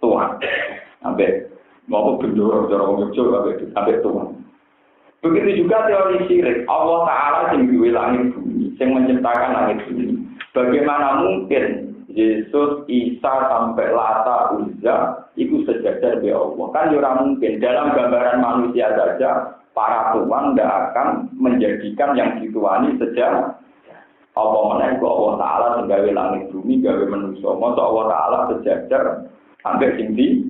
tuan. Ambek mau bendoro orang Yogyakarta ambek tuan. Begitu juga teori syirik. Allah Ta'ala yang duwe langit bumi, yang menciptakan langit bumi. Bagaimana mungkin Yesus, Isa, sampai Lata, Uzza, itu sejajar dengan Allah. Kan orang mungkin. Dalam gambaran manusia saja, para tuan tidak akan menjadikan yang dituani sejajar. Allah menaik Allah Ta'ala yang gawe langit bumi, gawe manusia. Masa Allah Ta'ala sejajar sampai tinggi.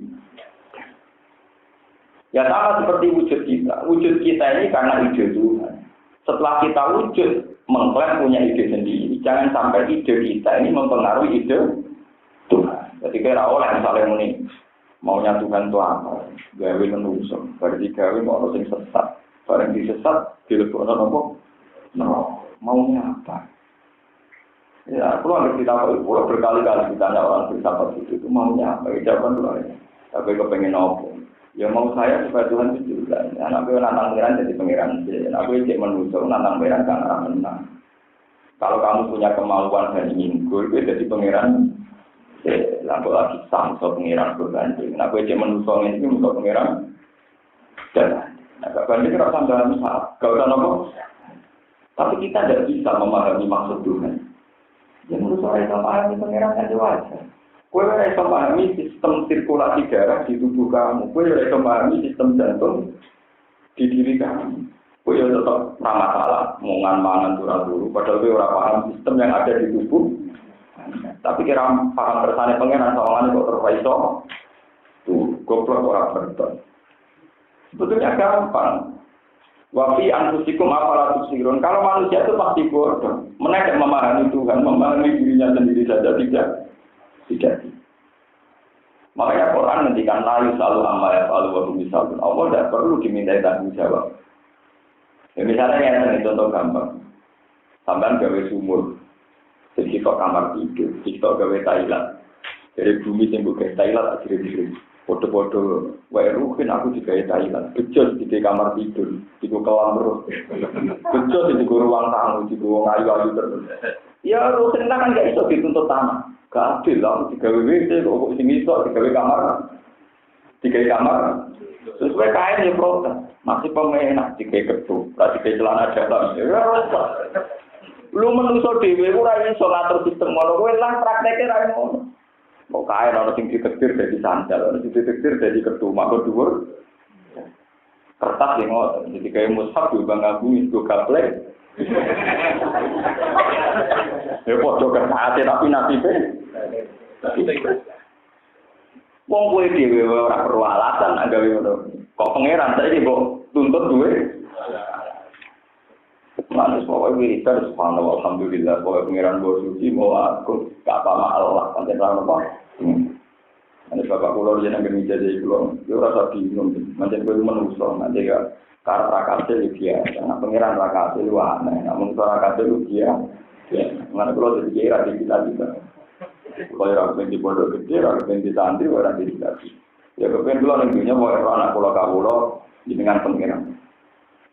Ya sama seperti wujud kita. Wujud kita ini karena ide Tuhan. Setelah kita wujud, mengklaim punya ide sendiri. Jangan sampai ide kita ini mempengaruhi ide Tuhan. Jadi kira oleh misalnya ini, maunya Tuhan itu apa? Gawe manusia. Berarti gawe mau orang yang sesat. Orang yang sesat, dilebokkan apa? No, maunya apa? Ya, perlu ada kita berkali-kali ditanya orang bersahabat itu maunya apa? Jawaban itu tapi kepengen apa? Ya mau saya supaya Tuhan itu juga. Anak gue nantang pengiran jadi pengiran. Anak gue cek manusia nantang pengiran kan arah menang. Kalau kamu punya kemauan dan ingin gue jadi pengiran. Lalu lagi samso pengiran berbanding. Anak gue cek manusia ini untuk pengiran. Dan agak banding rasa dalam saat. Gak usah nopo. Tapi kita tidak bisa memahami maksud Tuhan. Ya menurut saya memahami pengiran kan wajar. Kue harus memahami sistem sirkulasi darah di tubuh kamu. Kue harus memahami sistem jantung di diri kamu. Kue tetap ramah salah, mangan dulu. Padahal kue orang paham sistem yang ada di tubuh. Tapi kira paham bersama pengenan soalannya kok terpaiso. Tuh, goblok orang berton. Sebetulnya gampang. Wafi anfusikum apalah tusirun. Kalau manusia itu pasti bodoh. Mereka memahami Tuhan, memahami dirinya sendiri saja tidak. Makanya Quran ngendikan layu selalu amma ya selalu waktu misalnya Allah tidak perlu diminta tanggung jawab. Ya, misalnya yang contoh gampang, sampai gawe sumur, jadi kok kamar tidur, kita gawe Thailand, dari bumi yang bukan Thailand akhirnya foto-foto, wae rukin aku juga Thailand, becos di kamar tidur, di kolam terus, becos di ruang tamu, di ruang ayu-ayu terus. Ya rukin kan nggak iso dituntut tanah. Gak adil lah, 3 WC, kok sing iso 3 kamar. Sesuai kain ya protes. Masih pemenak 3 kertu, 3 celana dalam. Ya rusak. Lu menungso dhewe ora iso ngatur sistem ngono, kowe lah prakteke ra ngono. Kok kain ana sing diteksir dadi sandal, ana sing diteksir dadi kertu, mangko dhuwur. Kertas yang ngono, jadi kayak mushaf juga ngagumi go gaplek. Ya podo kertas tapi nasibe. Wong kowe dhewe ora perlu alasan gawe ngono. Kok pangeran saiki mbok tuntut duwe. Manus pokoke wiridan subhanallah alhamdulillah pokoke pangeran mbok suci mau aku gak apa Allah pancen ora apa. Ane bapak kula yen nang meja iki kula yo ora sabi bingung. Pancen kowe menungso nanti gak karep rakase dia. Nah pangeran rakase lu aneh. Namun rakase lu dia. Ya, mana kula dadi kira di kita. Kalau orang pengen di pondok gede, orang pengen di santri, orang di dikasih. Ya kepengen dulu nantinya mau anak pulau kabulo dengan pengiran.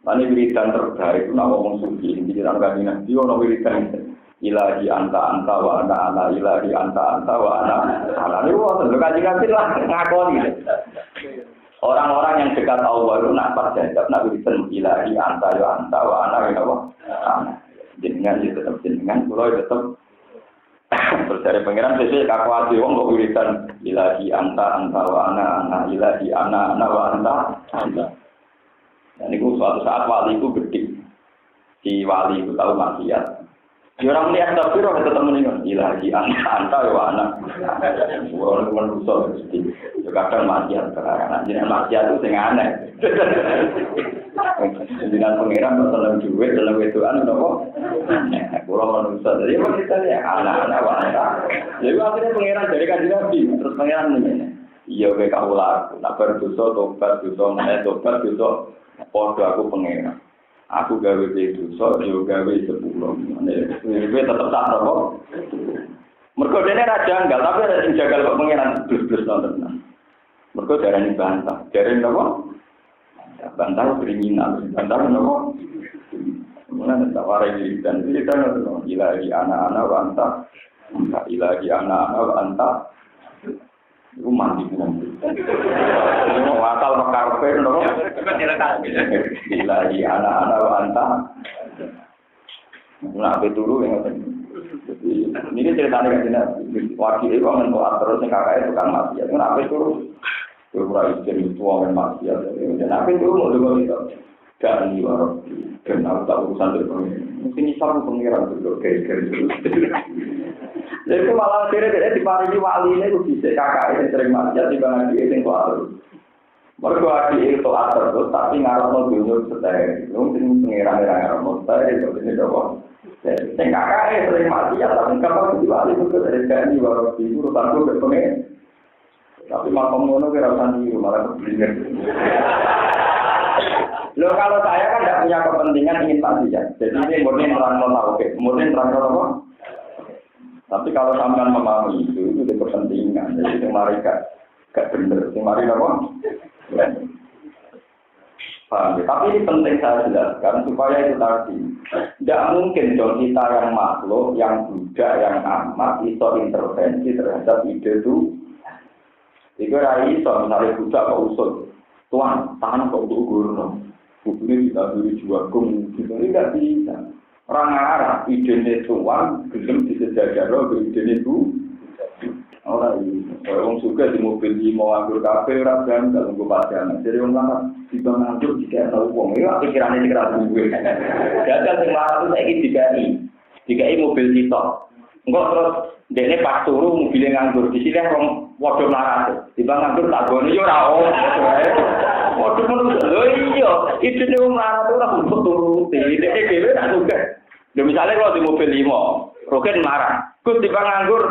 Nanti wiridan terbaik itu nama ngomong suci. Di dalam kabinet dia orang wiridan ilahi anta wa ana ilahi anta wa ana. Ini wah tentu kaji lah ngakoni. Orang-orang yang dekat Allah itu nak percaya, nak wiridan ilahi anta wa ana gitu. Dengan itu tetap dengan pulau tetap. Terus dari pengiran sesuai kakuati wong kok wiridan ilahi anta wa ana ilahi ana wa anta. Dan itu suatu saat wali itu gede. si wali itu tahu maksiat. Ya orang lihat tapi orang tetap meninggal. Ilahi anta ya anak. Orang manusia mesti. Kadang maksiat sekarang. Jadi maksiat itu yang aneh. Dengan pangeran dalam duit dalam wedoan apa? Orang manusia. Jadi kita ya anak-anak wanita. Jadi akhirnya pangeran dari kajian Nabi. Terus pangeran ini. Iya kayak kamu laku. Nak berdosa tobat dosa. Podo aku pangeran. Aku gawe dosa, yo gawe 10. Ini tetap tak apa. Mergo dene ra janggal, tapi ada sing jagal kok pangeran blus-blus nonton. Mergo darani bantah. Darani napa? Bantah kriminal, bantah napa? Mana tak warai dan kita nonton ilahi anak-anak bantah. Ilahi anak-anak bantah. Iku mandi nanti. Mau asal makarpe napa? Ilahi anak-anak bantah. Nak betulu yang jadi ini ceritanya kan wakil itu kan terus yang kakak itu kan maksiat. Kenapa itu? Beberapa istri itu orang maksiat. Dan apa itu mau juga itu? Dan ibarat kenal tahu urusan itu. Mungkin isam pengiran itu kayak gitu. Jadi itu malah kira-kira di pari wali ini itu bisa kakak yang sering maksiat di bawah dia yang kuat. Mereka di itu atur terus tapi ngarep mau dulu setelah mungkin pengiran ngarep mau setelah itu ini doang. Sing kakak sering maksiat tapi kapan diwali itu dari janji baru itu urusan itu berpengen. Tapi makom ngono kira sandi malah keblinger. Loh kalau saya kan tidak punya kepentingan ingin maksiat. Jadi ini murni nerangno tauhid, murni nerangno apa? Tapi kalau sampean memahami itu kepentingan. Jadi kemarin gak bener, kemarin apa? Paham, tapi ini penting saya jelaskan supaya itu tadi tidak mungkin dong kita yang makhluk, yang budak, yang amat itu intervensi terhadap ide itu. Itu rai so misalnya budak kok usul, tuan tahan kok untuk gurno, bukunya kita beri juagung, gitu ini tidak bisa. Orang Arab ide tuan belum disejajar loh ide itu. Orang ini, orang suka di mobil di mau ambil kafe, rakyat kalau gue pacaran. Jadi orang lama di bawah ambil jika tahu uang, itu pikirannya pikiran gue. Gagal sing marah itu saya dikai mobil sitok. Enggak terus dia pas turu mobilnya nganggur di sini orang waduh marah. Di bawah nganggur tak boleh yo rawon. Waduh menurut lo iya, itu nih marah tuh orang untuk turu. Dia dewe tak suka. Misalnya kalau di mobil 5, Rogen marah. Gus di bawah nganggur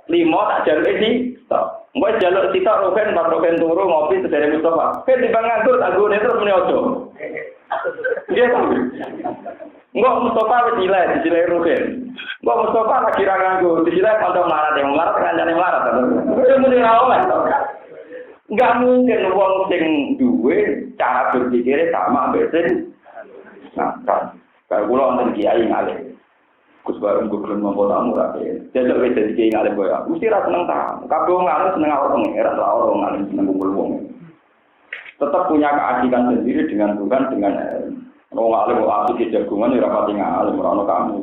5 tak jaluk isi, tak. Mbak jaluk sitok Rogen, pas Rogen turu ngopi sedere Mustafa. Kan di nganggur tak gune terus muni ojo. Dia tahu. Enggak Mustafa wis dilai Rogen. Enggak Mustafa lagi ra nganggur, dilai pantau melarat yang melarat kancane melarat. Wis muni ra oleh. Enggak mungkin wong sing duwe cara berpikir sama ambek sing kan. Kalau kula wonten kiai ngalih Gus bareng gue belum mampu tamu rapi. Jadi kalau kita jadi ngalim boy, mesti rasa seneng tamu. Kabel ngalim seneng orang pengeran, orang ngalim seneng kumpul wong. Tetap punya keasikan sendiri dengan Tuhan, dengan orang ngalim asik di jagungan ya rapati ngalim orang kamu.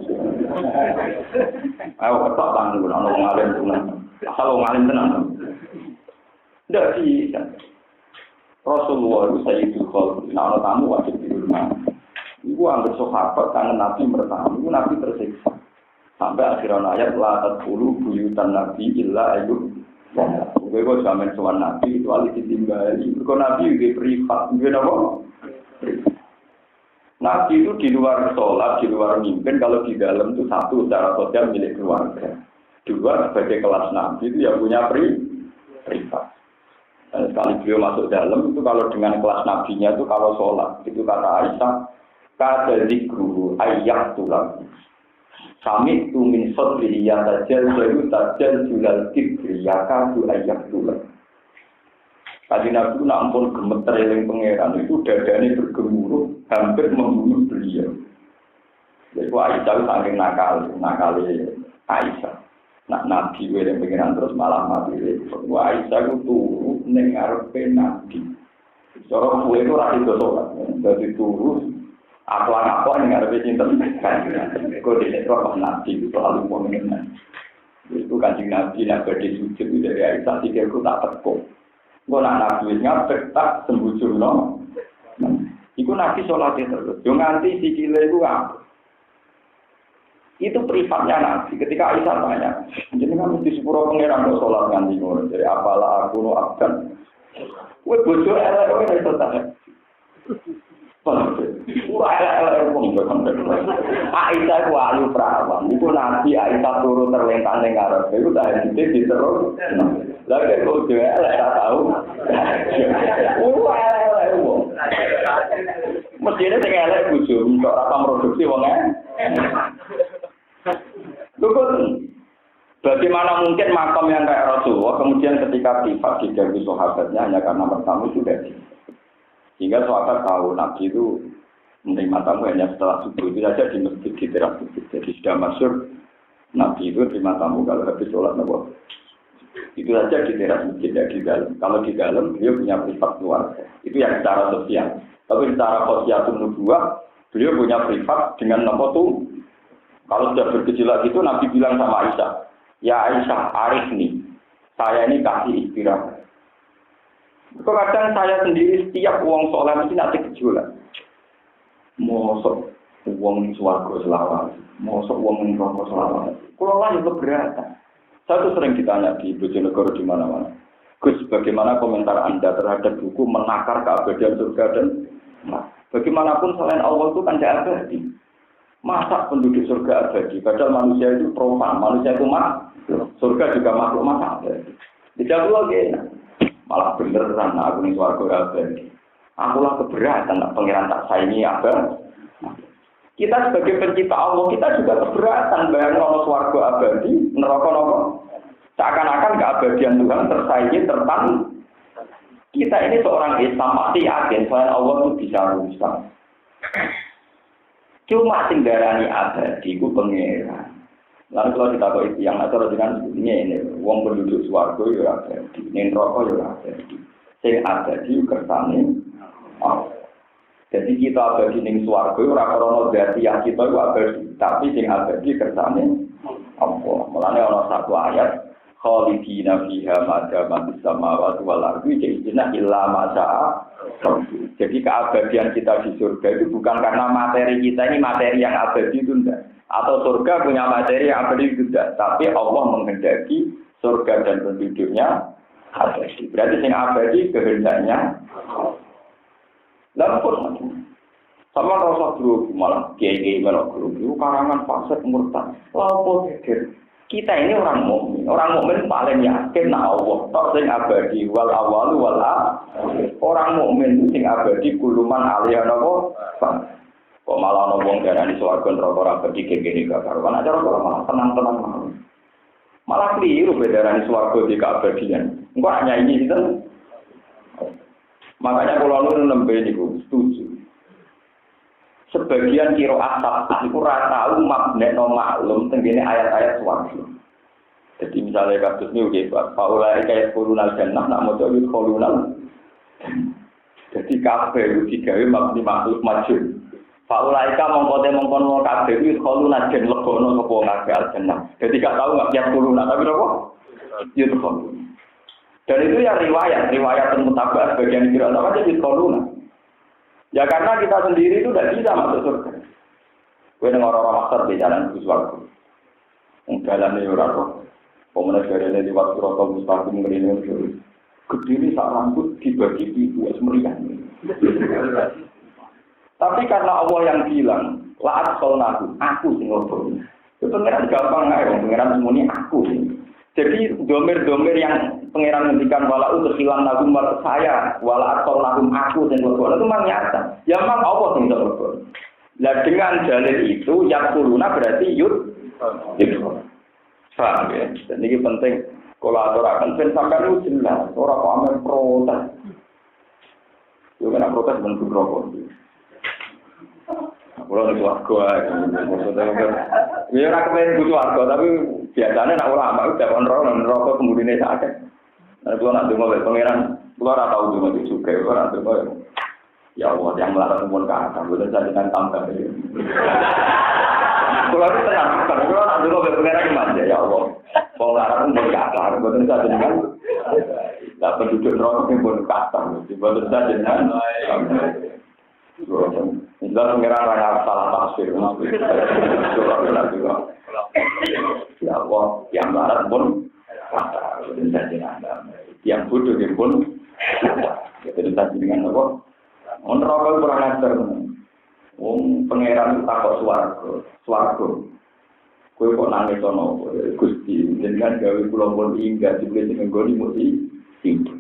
Ayo ketok tanggung orang ngalim tenang. Asal orang ngalim tenang. Tidak bisa. Rasulullah itu Sayyidul Khalq. Nah tamu wajib di rumah. Ibu ambil sahabat karena Nabi bertamu, Nabi tersiksa. Sampai akhirnya ayat la tadkhulu buyutan Nabi illa ayyub. Kowe kok sampean sowan Nabi kecuali ditinggali. Mergo Nabi iki privat, nggih napa? Nabi itu di luar sholat, di luar mimpin, kalau di dalam itu satu secara sosial milik keluarga. Dua sebagai kelas Nabi itu yang punya privat. Dan sekali beliau masuk dalam itu kalau dengan kelas Nabinya itu kalau sholat, itu kata Aisyah kada zikru ayyak tulang. Kami tu min sodri ya tajal julal kibri ya kadu ayyak tulang. Kaji Nabi nak ampun gemeter eling pangeran itu dadane bergemuruh hampir membunuh beliau. Jadi Aisyah saking nakal Aisyah. Nak Nabi eling pangeran terus malah mati. Aisyah itu turu ning ngarepe Nabi. Cara kuwe itu ra iso salat. Dadi turu apa-apa yang harus cinten kan kok dikira Nabi itu lalu ngomongin itu Kanjeng Nabi nak badhe sujud dari Aisyah sikilku tak teko kok nak Nabi ngapet tak sembujurno iku Nabi salat terus yo nganti sikile iku Itu privatnya Nabi. Ketika Aisyah tanya, jadi kan mesti sepuro pangeran kok sholat nganti ngono. Jadi apalah aku no abdan. Kowe bojo elek kok iso tanya. Elek wong kok sampe. Aisyah ku ayu prawan. Iku Nabi Aisyah turu terlentang ning ngarep. Iku tak dite terus. Lah kok bojo elek tak tahu. Elek wong. Mestine sing elek bojo kok ora produksi wong bagaimana mungkin makam yang kayak Rasulullah kemudian ketika privat diganti sahabatnya hanya karena bertamu sudah sehingga sahabat tahu Nabi itu menerima tamu hanya setelah subuh itu saja di masjid di teras masjid. Jadi sudah masyhur Nabi itu terima tamu kalau habis sholat Nabi itu saja di teras masjid tidak di dalam. Kalau di dalam beliau punya privat keluarga itu yang secara sosial. Tapi secara khosiyatun nubuwah beliau punya privat dengan nama tuh. Kalau sudah bergejolak itu Nabi bilang sama Aisyah, ya Aisyah, arif nih, saya ini kasih istirahat. Kadang saya sendiri setiap uang soleh mesti nanti gejolak. Mosok uang swarga selawat, mosok uang neraka selawat. Kalau lah itu keberatan. Saya tuh sering ditanya di Bojonegoro di mana-mana. Gus, bagaimana komentar Anda terhadap buku menakar keabadian surga dan bagaimanapun selain Allah itu kan tidak abadi. Masa penduduk surga abadi, padahal manusia itu profan, manusia itu surga juga makhluk masa abadi. Tidak lagi, malah beneran aku nih surga abadi. Akulah keberatan, pengiran tak saya ini abadi. Kita sebagai pencipta Allah, kita juga keberatan bayang Allah surga abadi, neraka. Seakan-akan keabadian Tuhan tersaingi tertang. Kita ini seorang Islam pasti yakin selain Allah itu bisa rusak. Cuma sing darani abadi ku pangeran. Lalu kalau kita kok yang atur dengan ini wong penduduk swarga ya abadi, ning neraka ya abadi. Sing abadi kersane Allah. Jadi kita abadi ning swarga ora krana dadi kita ku abadi, tapi sing abadi kersane Allah. Mulane ana satu ayat khalidina fiha ma damat samawati wal ardi inna illa ma syaa. Jadi keabadian kita di surga itu bukan karena materi kita ini materi yang abadi itu enggak. Atau surga punya materi yang abadi itu enggak. Tapi Allah menghendaki surga dan penduduknya abadi. Berarti yang abadi kehendaknya lampun sama rasa guru malah kiai malah guru itu karangan fasik murtad. Lampun kita ini orang mukmin paling yakin nah Allah tok sing abadi wal awalu wal akhir. Orang mukmin sing abadi kuluman aliyah napa kok malah ana wong darani swarga neraka abadi kene gak karuan acara malah tenang-tenang malah keliru bedarani swarga di keabadian engko hanya ini itu makanya kalau lu nembe niku setuju sebagian kiro asal itu rata umat nekno maklum tenggene ayat-ayat swarga. Jadi misalnya kasus ini udah Paula kayak kolonal jannah nak mau jadi kolonal. Jadi kafe itu digawe makhluk majul. Paula ika mongkon kafe itu kolonal jannah legono kepo ngagal jannah. Jadi gak tahu nggak tiap kolonal tapi apa? Itu kolonal. Dan itu ya riwayat mutabak sebagian kiro apa jadi kolonal. Ya karena kita sendiri itu tidak bisa masuk surga. Gue dengar orang master di jalan Buswargo. Jalan ini orang pemenang dari lewat Surabaya Mustaqim meriang dulu. Kediri sak rambut dibagi ibu meriah. Tapi karena Allah yang bilang, laat solnaku, aku sing ngobrol. Itu pengiran gampang aja, pengiran semuanya aku. Jadi domir-domir yang pengiran ngendikan wala untuk hilang nagum saya wala atau nagum aku dan berbuat itu memang nyata. Ya memang Allah yang berbuat. Nah dengan dalil itu yang kuruna berarti yud. Paham ya? Dan ini penting kolaborator akan pensakan itu jelas. Orang kok amal protes. Yo kena protes bentuk rokok. Kalau di warga, maksudnya ya orang kepengen butuh warga, tapi biasanya nak ulama itu dapat rokok kemudian sakit. Nah, kalau nak dengar pangeran, kalau orang tahu dengar itu juga, orang dengar ya Allah yang melarang umum kata, boleh saya dengan tambah. Kalau itu tenang, kalau nak dengar pangeran gimana ya Allah, melarang umum kata, boleh saya dengan tak penduduk rokok yang pun kata, boleh saya dengan. Jelas pengiran raya salah tafsir. Ya Allah, yang larat pun yang bodoh pun jadi tadi dengan apa? Menerangkan kurang ajar. Pengiran takut suaraku. Kue kok nangis sono, Gusti, dengan gawe pulau pun hingga dibeli dengan goni mesti hidup.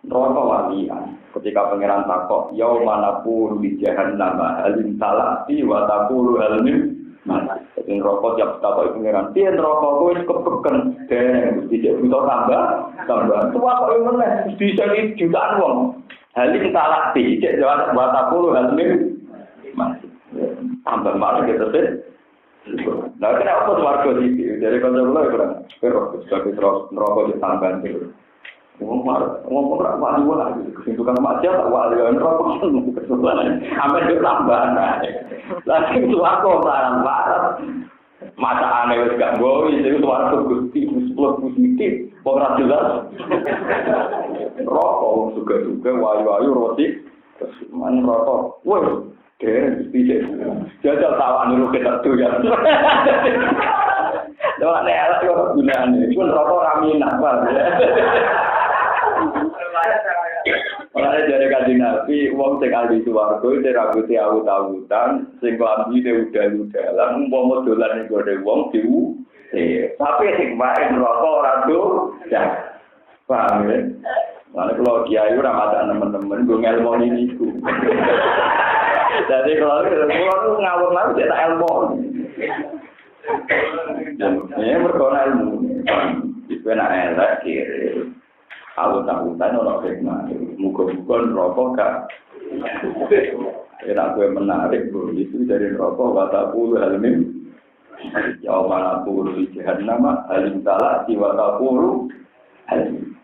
Rokok walian, ketika pangeran takok, yau manapun di jahannam halim salati wa taqulu halmin mana. Jadi rokok tiap takok pangeran, tien rokok kowe kepeken den Gusti butuh tambah. Tua kok meneh bisa jutaan wong. Halim salati cek jawab wa taqulu halmin mana. Tambah malah gitu sih. Nah, kenapa swarga iki? Dari kanca kula kurang. Pero sebagai terus neraka ditambah terus. Ngomong ora wali lagi. Sing tukang maksiat tak wali neraka kesuwen. Ampe yo tambahan ae. Lah sing swarga barang-barang. Macane wis gak gowo iki swarga Gusti muspluk positif. Ora jelas. Rokok juga wayu-wayu roti. Terus man rokok. Woi Keren, bisa. Jajal tawa niru kita tuh ya. Doa nelak yo gunane. Pun rokok raminah Pak. Ora jare Kanjeng Nabi, wong sing ahli swarga iki rambuté awut-awutan, sing klambine udal-udalan, umpama dolan ning gone wong diu. Tapi sing wae rokok ora doyan. Paham ya? Mana kalau kiai ora maca teman-teman gue ngelmoni niku. Jadi kalau ngawur-ngawur tak ilmu. Ya mergona ilmu. Itu enak elek kiri. Awut-awutan ora hikmah. Muga-muga rokok gak. Enak gue menarik bro. Itu dari rokok watapulu halmin. Ya manapulu jahannam halim talati watapulu halim.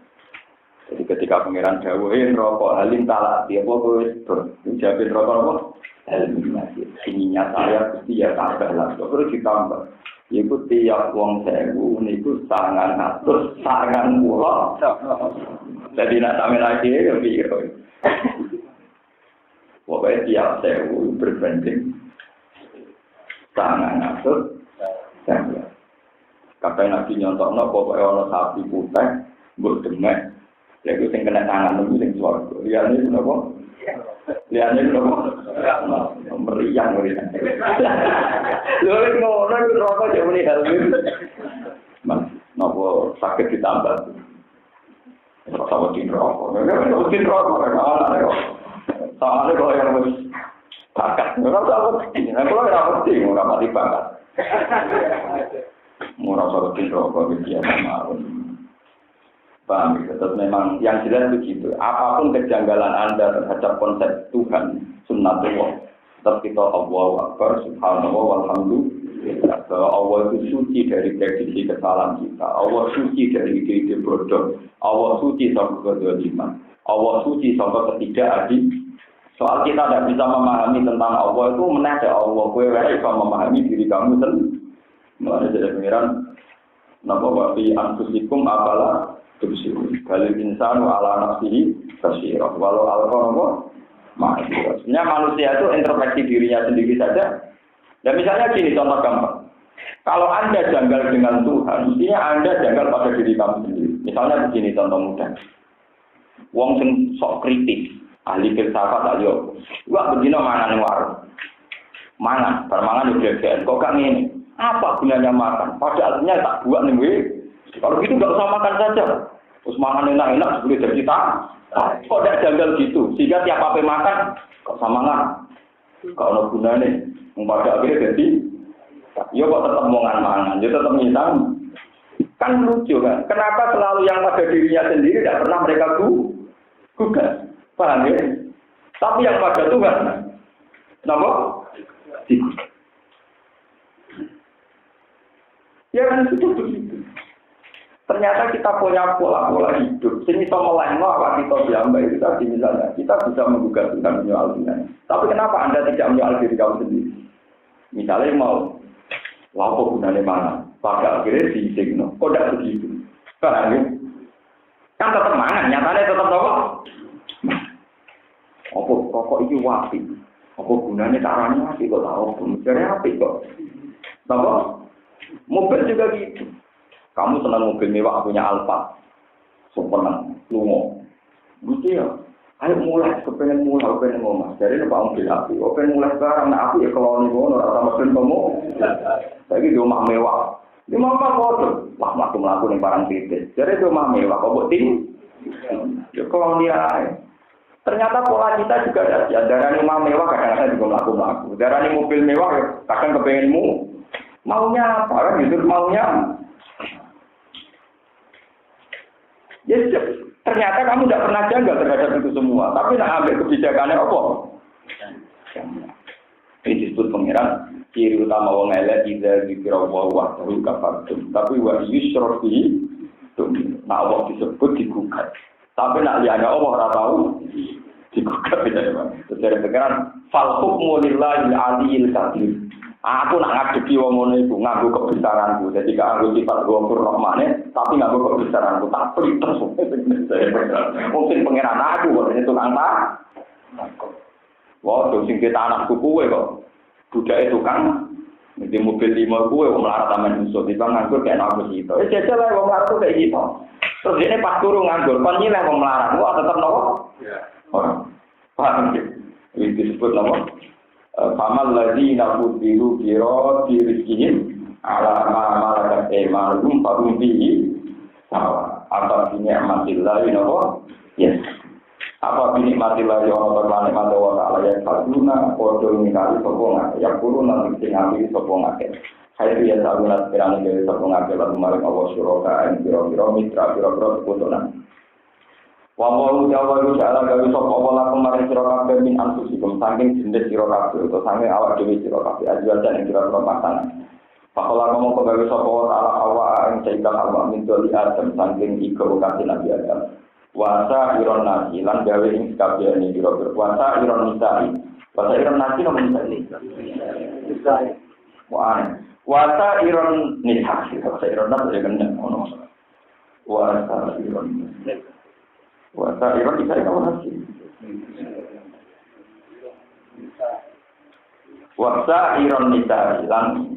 Jadi ketika pangeran dawuhin rokok halim talati apa kowe jawabin rokok apa? Halim masih. Ininya saya pasti ya tambah lah. Terus ditambah. Iku tiap wong 1000 niku 900 pulau. Jadi nak sampe lagi ya piro. Pokoknya tiap 1000 berbanding 900. Kata Nabi nyontokno pokoknya ana sapi putih mbok demek. Ya itu yang kena tangan itu yang suaraku. Lihatnya itu apa? Lihatnya itu apa? Meriang. Lalu ngono itu rokok jauh ini halus. Mas, nopo sakit ditambah. Rasa wadin rokok. Wadin rokok. Soalnya kalau yang harus bakat. Rasa wadin. Kalau yang wadin, nggak mati bakat. Murah wadin rokok. Biasa marun. Paham, tetap memang yang jelas begitu. Apapun kejanggalan Anda terhadap konsep Tuhan, sunnatullah, tetap kita Allahu Akbar, subhanallah, walhamdulillah. Bahwa Allah itu suci dari prediksi kesalahan kita. Allah suci dari ide-ide bodoh. Allah suci sampai kedoliman. Allah suci sampai ketidakadil. Soal kita tidak bisa memahami tentang Allah itu menada Allah. Kue bisa memahami diri kamu sendiri. Mulai dari pengiran, nama wafi anfusikum apalah Balil insanu ala nafsihi basirah. Walau alqanomo ma'asirah. Sebenarnya manusia itu introspeksi dirinya sendiri saja. Dan misalnya gini contoh gampang. Kalau Anda janggal dengan Tuhan, mestinya Anda janggal pada diri kamu sendiri. Misalnya begini contoh mudah. Wong sing sok kritis, ahli filsafat ahli yo. Wah begini mangan warung. Mangan, permangan udah kok gak ngene. Apa gunanya makan? Padahal artinya tak buat nih. Kalau gitu nggak usah makan saja. Terus makan enak-enak sebelum jadi kok tidak janggal gitu. Sehingga tiap apa makan, kok sama nggak? Kalau ada gunanya, pada akhirnya jadi, ya kok tetap mangan, dia tetap nyitang. Kan lucu kan? Kenapa selalu yang pada dirinya sendiri tidak pernah mereka gugat? Paham ya? Tapi yang pada Tuhan, kenapa? Ya kan itu begitu. Ternyata kita punya pola-pola hidup. Sini sama lain apa kita diambil itu tadi misalnya. Kita bisa menggugat Tuhan menyoal Tuhan. Tapi kenapa Anda tidak menyoal diri kamu sendiri? Misalnya mau, apa gunanya mana? Pada akhirnya diizinkan. Kok tidak begitu? Paham ya? Kan tetap mangan. Nyatanya tetap apa? Apa? Kok itu wapi? Apa gunanya caranya sih kok tahu pemikirannya apa kok? Tahu? Mobil juga gitu. Kamu senang mobil mewah punya Alfa, senang lungo. Mesti ya. Ayo mulai, kepengen ngomong. Jadi lupa mobil api. Kepengen mulai sekarang, nah aku ya kalau nih ngono rata mesin kamu. Lagi di rumah mewah. Di rumah kotor. Wah, melaku nih barang kritis. Jadi di rumah mewah, kok bukti? Ya kalau dia. Ternyata pola kita juga ada. Darah rumah mewah kadang-kadang juga melaku. Darah mobil mewah kadang kepengenmu. Maunya apa kan? Justru maunya. Ya, ternyata kamu tidak pernah janggal terhadap itu semua. Tapi nak ambil kebijakannya apa? Ini disebut pengiran. Ciri utama wong elek tidak dikira wawah terus kafatum. Tapi wa yusrofi. Nah Allah disebut digugat. Tapi nak lihatnya Allah ora tahu digugat beda ya. Dari pengiran fal hukmu lillahi aliyil kabir. Aku nak ngadepi wong ngono iku nganggo kebesaranku. Jadi gak nganggo sifat ghafur rahmane, tapi nganggo kebesaranku. Tak pelit terus. Mungkin pangeran aku kok itu tukang tak. Wah, sing kita anakku kowe kok. Budake tukang di mobil 5 kowe kok melarat taman musuh di bang nganggur kayak aku gitu. Jajal lah wong melarat kayak gitu. Terus ini pas turu nganggur, kon nyileh wong melarat. Wah, tetep nopo? Iya. Paham gitu. Ini disebut nopo? Famal ladzina fudilu biro dirizkihim ala ma malakat aymanuhum fahum bihi sawa. Apa binikmatillahi napa? Yes. Apa binikmatillahi ana berlanek mate wa ta'ala ya kaduna padha ningali sapa ngake ya kurun nang sing ngambil sapa ngake. Hayu ya sabunat pirang dhewe sapa ngake lan maring Allah suraka ing pira-pira mitra pira-pira keputusan. Wa ma'u jawabu ja'ala gawe sapa wala kemarin sira kabeh min anfusikum saking jenis sira kabeh utawa saking awak dhewe sira kabeh ajal jan sira pasangan. Pakola ngomong gawe sapa ala awak ing sehingga awak min doli adam saking iku kanthi Nabi Adam. Wasa iron nasi lan gawe ing kabeh ni sira berpuasa iron nisai. Wasa iron nasi nomor nisai. Wasa iron nisai. Wasa iron nasi kan ono. Wasa iron nisai. Wasa iron bisa kamu hasil. Wasa iron nisa hilang.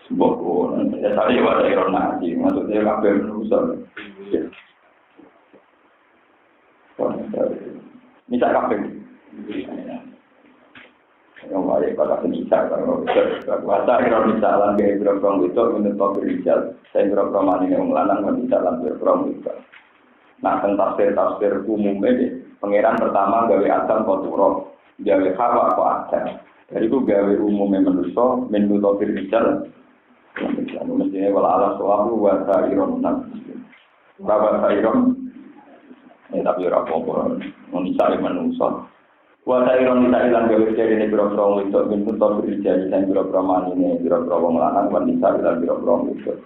Sebuah ya tadi wasa iron nasi maksudnya kabel rusak. Nisa kabel. Yang lain pada penisa kalau wasa iron nisa lan gaya berperang itu menurut berijal. Saya berperang mani yang melanang menisa lan berperang itu. Nah, tentang tafsir umum ini, pangeran pertama gawe Adam koturo, gawe Hawa kok Adam. Dari itu gawe umumnya manusia, menurut tafsir rijal. Mestinya wala ala soalu wa sa'iron nabi. Wa sa'iron, tapi ora apa-apa, menisai manusia. Wa sa'iron nisai lan gawe jadi ini biro-biro itu, menurut tafsir rijal, dan biro-biro mani ini, biro-biro melanang, wa nisai lan biro-biro itu.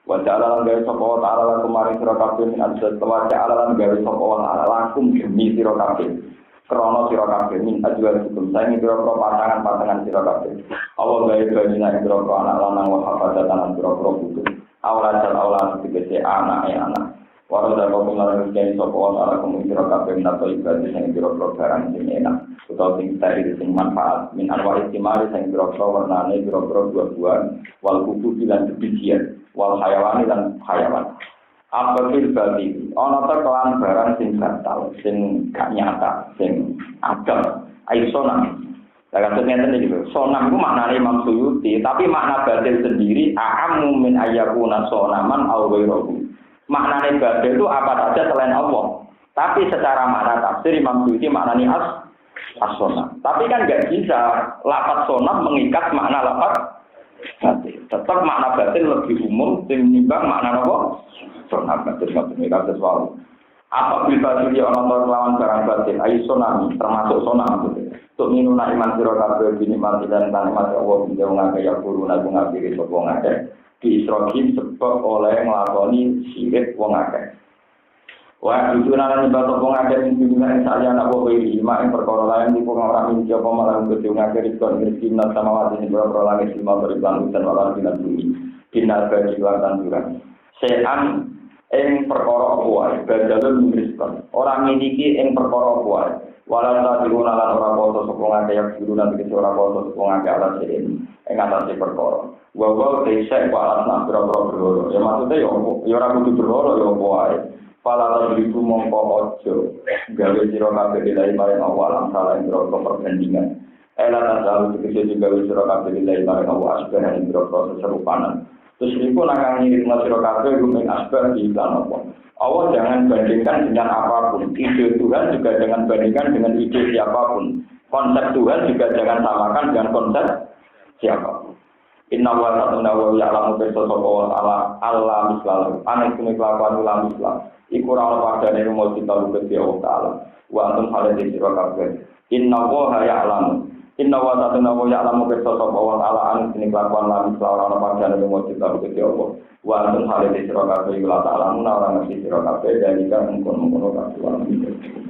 Wajah alalan gawe sapa wa ta'ala lan kemarin sira kabeh min ajal wajah alalan gawe sapa wa ta'ala langsung demi sira kabeh krana sira kabeh min ajal hukum saing pira-pira pasangan sira kabeh Allah gawe banyina pira-pira anak lanang wa hafadzatan pira-pira putu awalan tegese anak walau dapat mengalami jadi sapa wa ta'ala kumpul sira kabeh nato ibadah sing pira-pira barang sing enak utawa sing tari sing manfaat min anwar istimari sing pira-pira warnane pira-pira buah-buahan wal kubu lan bijian wal hayawani dan hayawan. Apa fil bati? Ana ta kelan barang sing batal, sing gak nyata, sing agam. Ayo sonam. Lah katanya ngeten iki lho. Sonam iku maknane Imam Suyuti, tapi makna batil sendiri a'ammu min ayyakuna sonaman aw ghairuhu. Maknane batil itu apa saja selain Allah. Tapi secara makna tafsir Imam Suyuti maknanya as-sonam. Tapi kan enggak bisa lafaz sonam mengikat makna lafaz batil. Tetap makna batil lebih umum timbang makna apa? Sonam batil maksudnya sesuatu. Apa bila dia orang lawan barang batil? Ayo sonam termasuk sonam gitu. Untuk minuna iman sira kabeh binikmati dan nikmat Allah benda ngake ya guru nabi ngabiri sapa ngake. Di Israil sebab oleh nglakoni syirik wong akeh. Wah, tujuan nyebab sapa ngake sing dunya saya anak wa iri mak ing perkara lain iku ora minjau apa malah kudu ngake rikon rezeki nang samawati sing ora langit lima beriban dan wala dinan bumi. Binar bagi lan tanduran. Sean ing perkara apa wae badalun mriskan ora miliki ing perkara apa wae walan tadiruna lan ora poso sapa ngake yak diruna iki ora poso sapa ngake alat sing ing atase perkara wa desa alat nak beroro ya maksude ya ora kudu beroro ya apa wae pala ribu mongko ojo gawe sira kabeh dilai marang awalan salah ing perbandingan ela tasalu tegese juga sira kabeh dilai marang awalan asbahan ing proses serupanan. Terus itu nakang ngirit sira kabeh rumeng asbar di iklan apa. Allah jangan bandingkan dengan apapun. Ide Tuhan juga jangan bandingkan dengan ide siapapun. Konsep Tuhan juga jangan samakan dengan konsep siapapun. Inna wa ta'ala wa ya'lamu bersosok Allah Allah mislalu. Anak kuni kelakuan ulam mislah. Iku ora padane mau ditalu ke Allah Ta'ala. Wa antum halal sira kabeh. Inna wa ya'lamu. Inna wa ta'ala wa ya'lamu bersosok Allah Ta'ala anak kuni kelakuan ulam mislah ora padane mau ditalu ke Allah. Wa antum halal sira kabeh ila ta'ala ora ngerti sira kabeh dalika mungkon-mungkon kabeh.